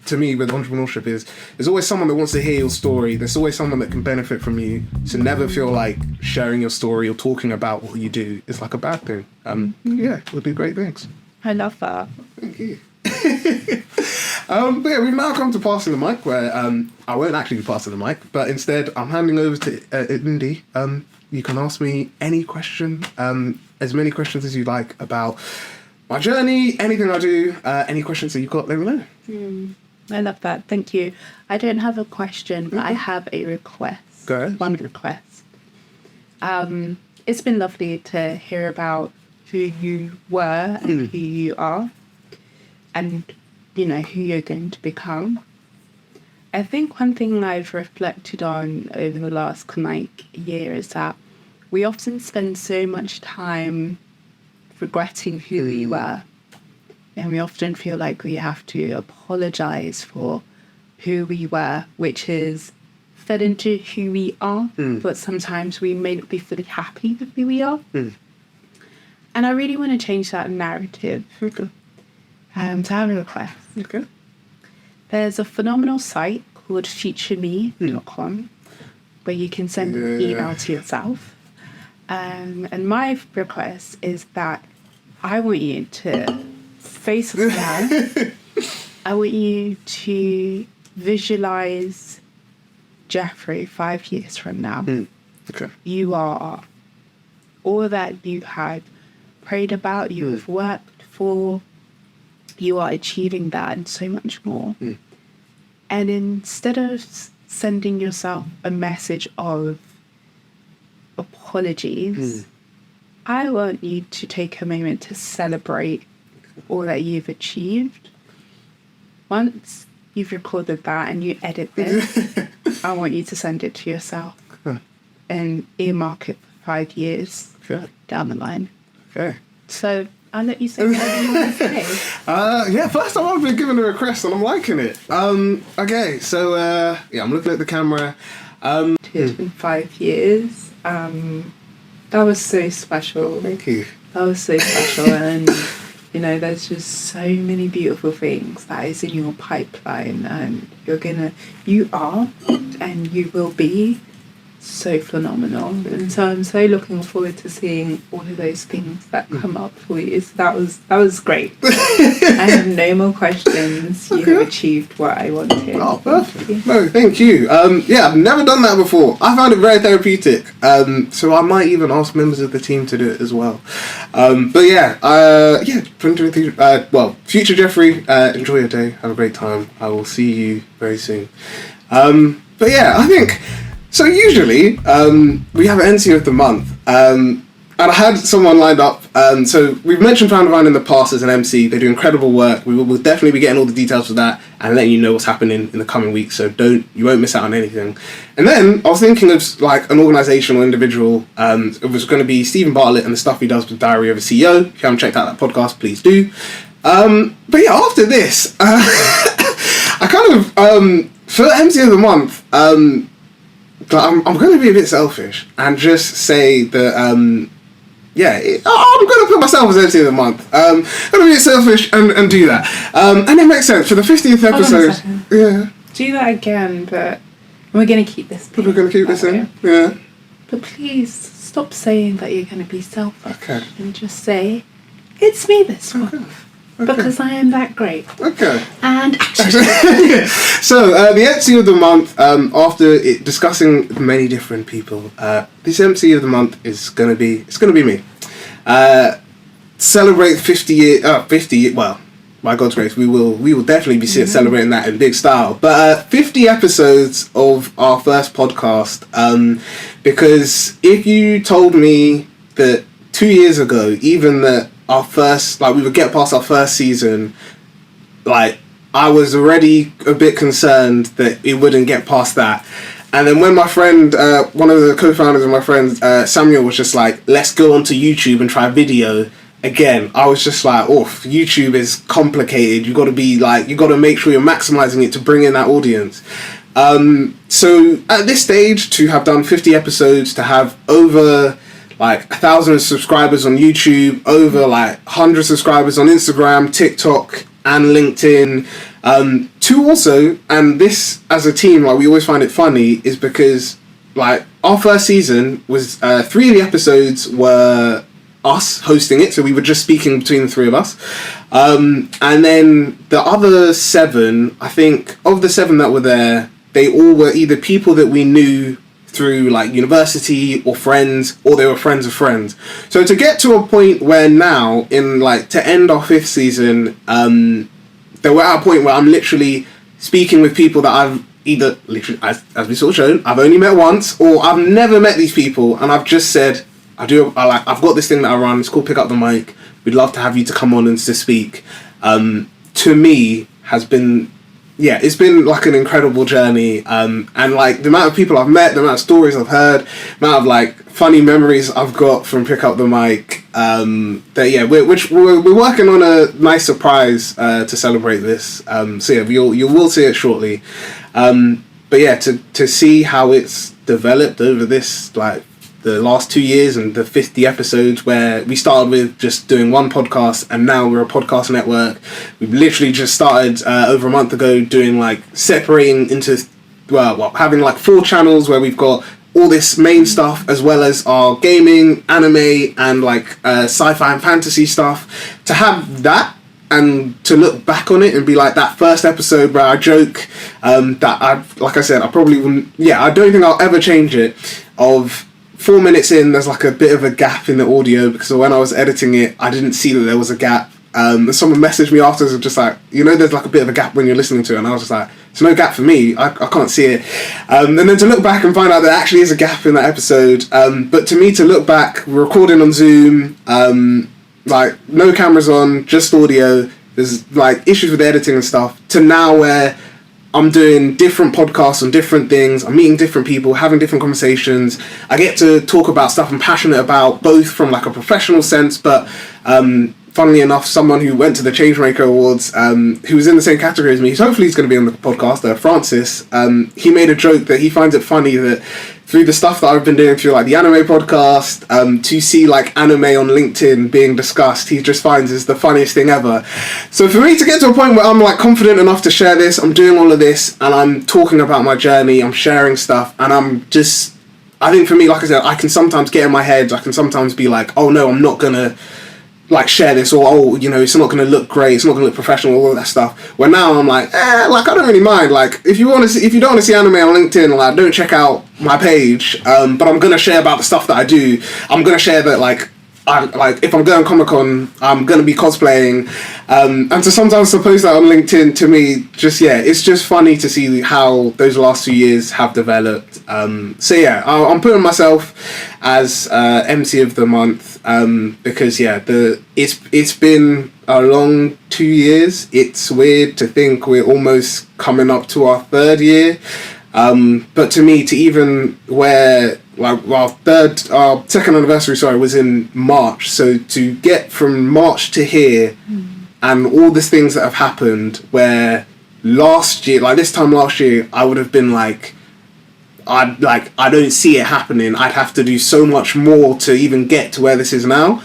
to me with entrepreneurship is there's always someone that wants to hear your story. There's always someone that can benefit from you. So never feel like sharing your story or talking about what you do is like a bad thing. Yeah, we'll do great things. I love that. Thank you. But yeah, we've now come to passing the mic, where I won't actually be passing the mic, but instead I'm handing over to Indy. You can ask me any question, as many questions as you like about my journey, anything I do, any questions that you've got, let me know. I love that. Thank you. I don't have a question, but I have a request. Go ahead. One request. It's been lovely to hear about who you were and who you are, and, you know, who you're going to become. I think one thing I've reflected on over the last year is that we often spend so much time regretting who we were, and we often feel like we have to apologize for who we were, which is fed into who we are, but sometimes we may not be fully happy with who we are. And I really want to change that narrative. So I have a request. Okay. There's a phenomenal site called futureme.com where you can send an email to yourself. And my request is that I want you to face us now. I want you to visualize Jeffrey 5 years from now. Okay. You are all that you had prayed about, you have worked for. You are achieving that and so much more. And instead of sending yourself a message of apologies, I want you to take a moment to celebrate all that you've achieved. Once you've recorded that and you edit this, I want you to send it to yourself and earmark it for 5 years down the line. Okay. So I'll let you say whatever you want to say. Yeah, first time I've been given a request and I'm liking it. Okay, so I'm looking at the camera. It's been 5 years. That was so special. Thank you. That was so special, and there's just so many beautiful things that is in your pipeline, and you are and you will be so phenomenal. And so I'm so looking forward to seeing all of those things that come up for you. So that was great. I have no more questions. You have achieved what I wanted. Oh, perfect. No, thank you. I've never done that before. I found it very therapeutic. So I might even ask members of the team to do it as well. 2023. Future Jeffrey, enjoy your day. Have a great time. I will see you very soon. I think. So usually, we have an NC of the month, and I had someone lined up. So we've mentioned Found Divine in the past as an MC. They do incredible work. We'll definitely be getting all the details for that and letting you know what's happening in the coming weeks. So you won't miss out on anything. And then I was thinking of like an organisation or individual. It was going to be Stephen Bartlett and the stuff he does with Diary of a CEO. If you haven't checked out that podcast, please do. After this, I kind of for MC of the month. I'm going to be a bit selfish and just say that, I'm going to put myself as MC of the month. I'm going to be selfish and do that. And it makes sense. For the 50th episode... Yeah. Do that again, but we're going to keep this. But we're going to keep this in? Yeah. But please, stop saying that you're going to be selfish. Okay. And just say, it's me this month. Okay. Because I am that great. Okay. And so the MC of the month, after discussing many different people, this MC of the month is gonna be me. Celebrate 50 years. Well, by God's grace, we will definitely be celebrating that in big style. But 50 episodes of our first podcast. Because if you told me that 2 years ago, even that our first, we would get past our first season, I was already a bit concerned that it wouldn't get past that. And then when my friend, one of the co-founders of my friend, Samuel, was just like, let's go onto YouTube and try video again, I was just like, YouTube is complicated. You got to make sure you're maximizing it to bring in that audience. So at this stage, to have done 50 episodes, to have over 1,000 subscribers on YouTube, over 100 subscribers on Instagram, TikTok, and LinkedIn. To also, and this as a team, we always find it funny, is because our first season was 3 of the episodes were us hosting it, so we were just speaking between the 3 of us. And then the other 7, I think, of the 7 that were there, they all were either people that we knew through university or friends, or they were friends of friends. So to get to a point where now, in to end our 5th season, that we're at a point where I'm literally speaking with people that I've either literally, as we sort of shown, I've only met once, or I've never met these people, and I've just said, I've got this thing that I run, it's called Pick Up the Mic, we'd love to have you to come on and to speak. To me has been, it's been an incredible journey, and the amount of people I've met, the amount of stories I've heard, the amount of funny memories I've got from Pick Up the Mic, we're working on a nice surprise to celebrate this. You will see it shortly. To see how it's developed over this the last 2 years and the 50 episodes, where we started with just doing one podcast and now we're a podcast network. We've literally just started over a month ago doing separating into having 4 channels where we've got all this main stuff as well as our gaming, anime, and sci-fi and fantasy stuff. To have that and to look back on it and be that first episode where I joke that I probably wouldn't, I don't think I'll ever change it, of 4 minutes in, there's a bit of a gap in the audio, because when I was editing it, I didn't see that there was a gap. Someone messaged me afterwards, just there's a bit of a gap when you're listening to it, and I was just there's no gap for me. I can't see it. And then to look back and find out there actually is a gap in that episode. But to me, to look back, we're recording on Zoom, like no cameras on, just audio. There's like issues with editing and stuff. To now where I'm doing different podcasts on different things. I'm meeting different people, having different conversations. I get to talk about stuff I'm passionate about, both from like a professional sense, but funnily enough, someone who went to the Changemaker Awards, who was in the same category as me, hopefully he's going to be on the podcast, Francis, he made a joke that he finds it funny that through the stuff that I've been doing through like the anime podcast, to see like anime on LinkedIn being discussed, he just finds is the funniest thing ever. So for me to get to a point where I'm like confident enough to share this, I'm doing all of this, and I'm talking about my journey, I'm sharing stuff, and I'm just, I think for me, like I said, I can sometimes get in my head, I can sometimes be like, oh no, I'm not gonna like share this, or oh, you know, it's not going to look great, it's not going to look professional, all of that stuff. Where now I'm like, like I don't really mind. Like if you don't want to see anime on LinkedIn, like don't check out my page. But I'm going to share about the stuff that I do. I'm going to share that like if I'm going Comic-Con, I'm going to be cosplaying. And to sometimes to post that on LinkedIn, to me, just, yeah, it's just funny to see how those last 2 years have developed. So yeah, I'm putting myself as MC of the month, because yeah, it's been a long 2 years. It's weird to think we're almost coming up to our third year. But to me, to even where like our second anniversary, was in March. So to get from March to here, and all these things that have happened, where last year, like this time last year, I would have been like, I don't see it happening. I'd have to do so much more to even get to where this is now.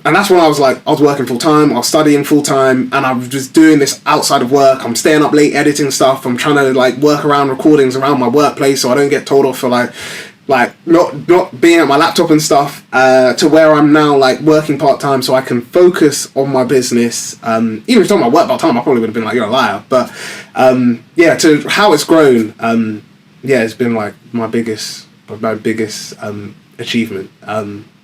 And that's when I was working full time, I was studying full time, and I was just doing this outside of work. I'm staying up late editing stuff. I'm trying to like work around recordings around my workplace so I don't get told off for like not being at my laptop and stuff, to where I'm now like working part time so I can focus on my business. Even if it's on my work part time, I probably would have been like, you're a liar. But yeah, to how it's grown, yeah, it's been like my biggest achievement.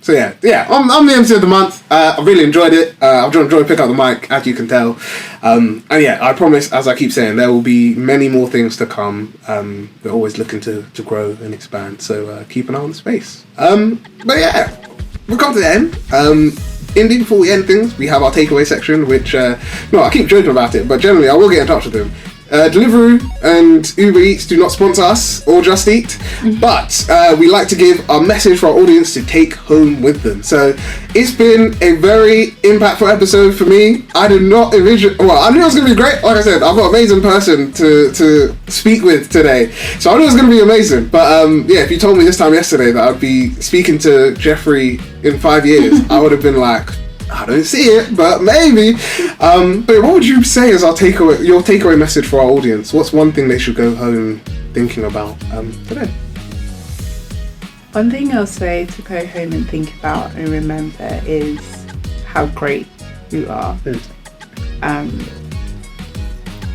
So yeah, I'm the MC of the month. I really enjoyed it. I've enjoyed picking up the mic, as you can tell. And yeah, I promise, as I keep saying, there will be many more things to come. We're always looking to grow and expand, so keep an eye on the space. But yeah, we've come to the end. Indeed, before we end things, we have our takeaway section, which, no, I keep joking about it, but generally I will get in touch with them. Deliveroo and Uber Eats do not sponsor us or Just Eat, but we like to give a message for our audience to take home with them. So it's been a very impactful episode for me. I did not envision, well, I knew it was going to be great. Like I said, I've got an amazing person to speak with today, so I knew it was going to be amazing. But yeah, if you told me this time yesterday that I'd be speaking to Jeffrey in 5 years, I would have been like, I don't see it, but maybe. But what would you say is your takeaway message for our audience? What's one thing they should go home thinking about today? One thing I'll say to go home and think about and remember is how great you are.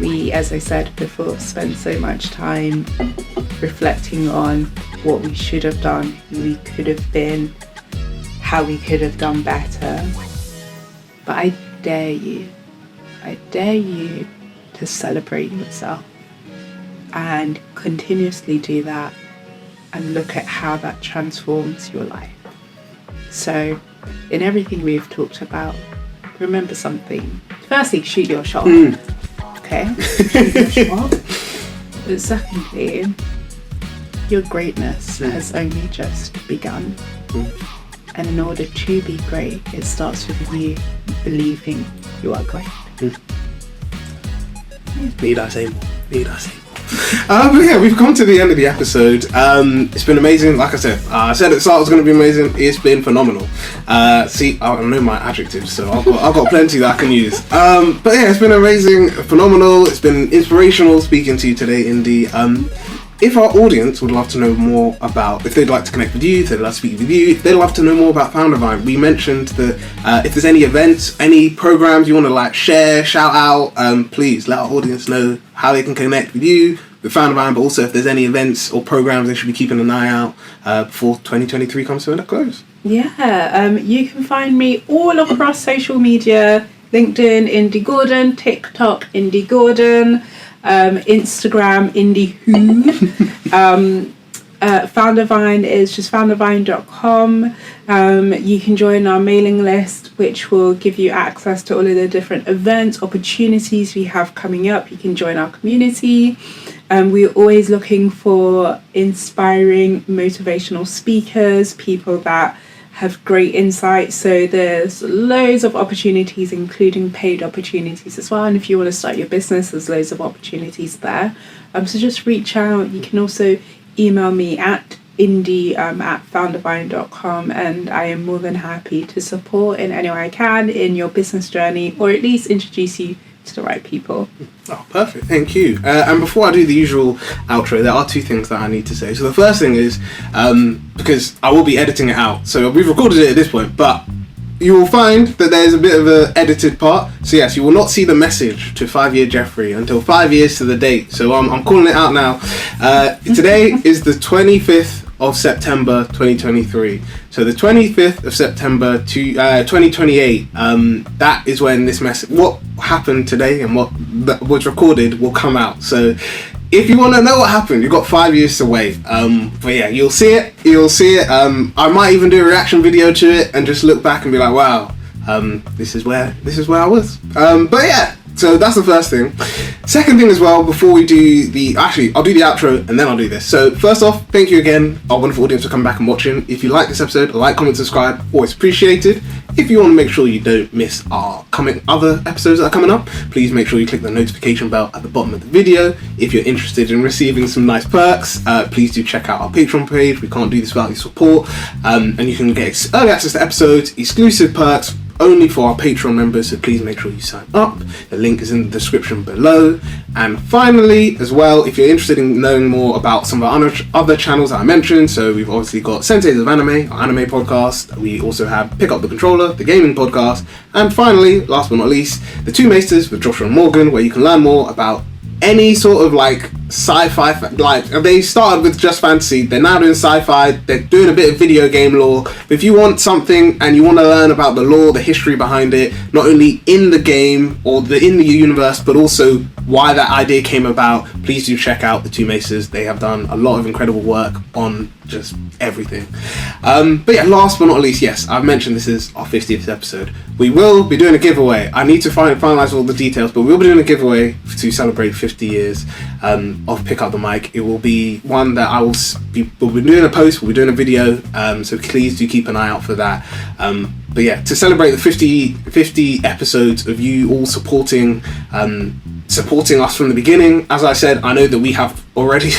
We, as I said before, spend so much time reflecting on what we should have done, who we could have been, how we could have done better. But I dare you to celebrate yourself and continuously do that and look at how that transforms your life. So in everything we've talked about, remember something. Firstly, shoot your shot. Okay? Shoot your shot. But secondly, your greatness has only just begun. And in order to be great, it starts with you believing you are great. Need I say more? But yeah, we've come to the end of the episode. It's been amazing. Like I said at the start it was going to be amazing. It's been phenomenal. See, I know my adjectives, so I've got plenty that I can use. But yeah, it's been amazing, phenomenal. It's been inspirational speaking to you today, Indy. If our audience would love to know more about, if they'd like to connect with you, if they'd like to speak with you, if they'd love to know more about Foundervine, we mentioned that if there's any events, any programs you want to like share, shout out, please let our audience know how they can connect with you, with Foundervine, but also if there's any events or programs they should be keeping an eye out before 2023 comes to a close. Yeah, you can find me all across social media, LinkedIn, Indy Gordon, TikTok, Indy Gordon. Instagram, Indie Who. Foundervine is just foundervine.com. You can join our mailing list, which will give you access to all of the different events, opportunities we have coming up. You can join our community. We're always looking for inspiring, motivational speakers, people that have great insight. So there's loads of opportunities, including paid opportunities as well. And if you want to start your business, there's loads of opportunities there. So just reach out. You can also email me at at foundervine.com, and I am more than happy to support in any way I can in your business journey, or at least introduce you to the right people. Oh, perfect. Thank you. And before I do the usual outro, there are two things that I need to say. So the first thing is, because I will be editing it out, so we've recorded it at this point, but you will find that there's a bit of an edited part. So yes, you will not see the message to 5-year Jeffrey until 5 years to the date. So I'm calling it out now. Today is the 25th of September 2023. So the 25th of September to 2028, that is when this message, what happened today and what was recorded, will come out. So if you want to know what happened, you've got 5 years to wait. But yeah, you'll see it. I might even do a reaction video to it and just look back and be like, wow, this is where I was. But yeah, so that's the first thing. Second thing as well, before we do I'll do the outro and then I'll do this. So first off, thank you again, our wonderful audience, for coming back and watching. If you like this episode, like, comment, subscribe, always appreciated. If you want to make sure you don't miss our other episodes that are coming up, please make sure you click the notification bell at the bottom of the video. If you're interested in receiving some nice perks, please do check out our Patreon page. We can't do this without your support. And you can get early access to episodes, exclusive perks, only for our Patreon members, so please make sure you sign up. The link is in the description below. And finally, as well, if you're interested in knowing more about some of our other channels that I mentioned, so we've obviously got Senseis of Anime, our anime podcast. We also have Pick Up the Controller, the gaming podcast. And finally, last but not least, the Two Maesters with Joshua and Morgan, where you can learn more about any sort of like sci-fi, like they started with just fantasy, they're now doing sci-fi, they're doing a bit of video game lore. But if you want something and you want to learn about the lore, the history behind it, not only in the game or in the universe, but also why that idea came about, please do check out the Two Maces. They have done a lot of incredible work on just everything. But yeah, last but not least, yes, I've mentioned this is our 50th episode. We will be doing a giveaway. I need to finalize all the details, but we'll be doing a giveaway to celebrate 50 years of Pick Up the Mic. It will be one that we'll be doing a post, we'll be doing a video, so please do keep an eye out for that. But yeah, to celebrate the 50 episodes of you all supporting us from the beginning. As I said, I know that we have already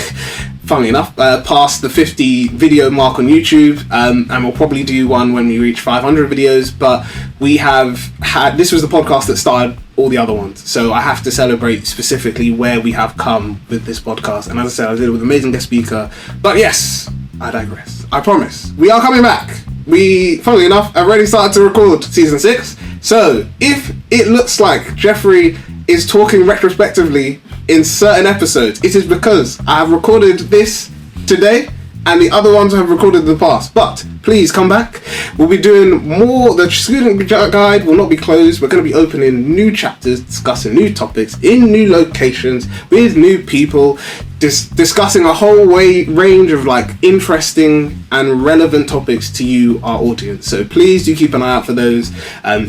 funnily enough passed the 50 video mark on YouTube, and we'll probably do one when we reach 500 videos, but we have had, this was the podcast that started all the other ones, so I have to celebrate specifically where we have come with this podcast. And as I said, I did it with an amazing guest speaker. But yes, I digress. I promise we are coming back. We, funnily enough, have already started to record season 6. So if it looks like Jeffrey is talking retrospectively in certain episodes, it is because I have recorded this today and the other ones I have recorded in the past. But please come back. We'll be doing more. The student guide will not be closed. We're going to be opening new chapters, discussing new topics in new locations with new people, discussing a whole range of like interesting and relevant topics to you, our audience. So please do keep an eye out for those.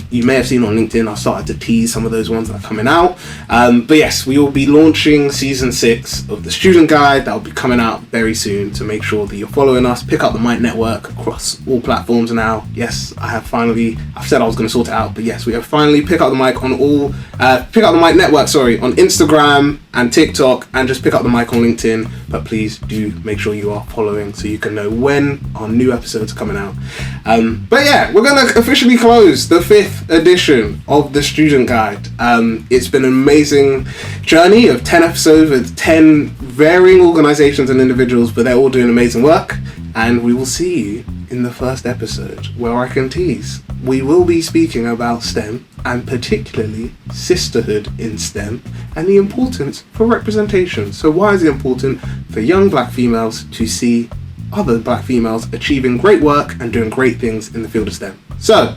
You may have seen on LinkedIn, I've started to tease some of those ones that are coming out. But yes, we will be launching season 6 of the student guide. That will be coming out very soon. So make sure that you're following us. Pick Up the Mic Network across all platforms now. Yes, I've said I was going to sort it out, but yes, we have finally Pick Up the Mic on Pick Up the Mic Network, on Instagram and TikTok, and just Pick Up the Mic on LinkedIn. But please do make sure you are following so you can know when our new episodes are coming out. But yeah, we're going to officially close the 5th edition of the Student Guide. It's been an amazing journey of 10 episodes with 10 varying organizations and individuals, but they're all doing amazing work. And we will see you in the first episode, where I can tease. We will be speaking about STEM, and particularly sisterhood in STEM, and the importance for representation. So why is it important for young black females to see other black females achieving great work and doing great things in the field of STEM? So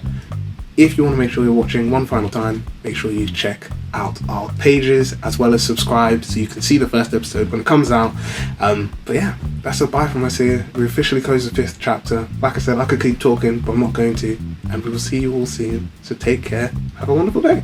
if you want to make sure you're watching one final time, make sure you check out our pages as well as subscribe so you can see the first episode when it comes out. But yeah, that's a bye from us here. We officially close the 5th chapter. Like I said, I could keep talking, but I'm not going to. And we will see you all soon. So take care. Have a wonderful day.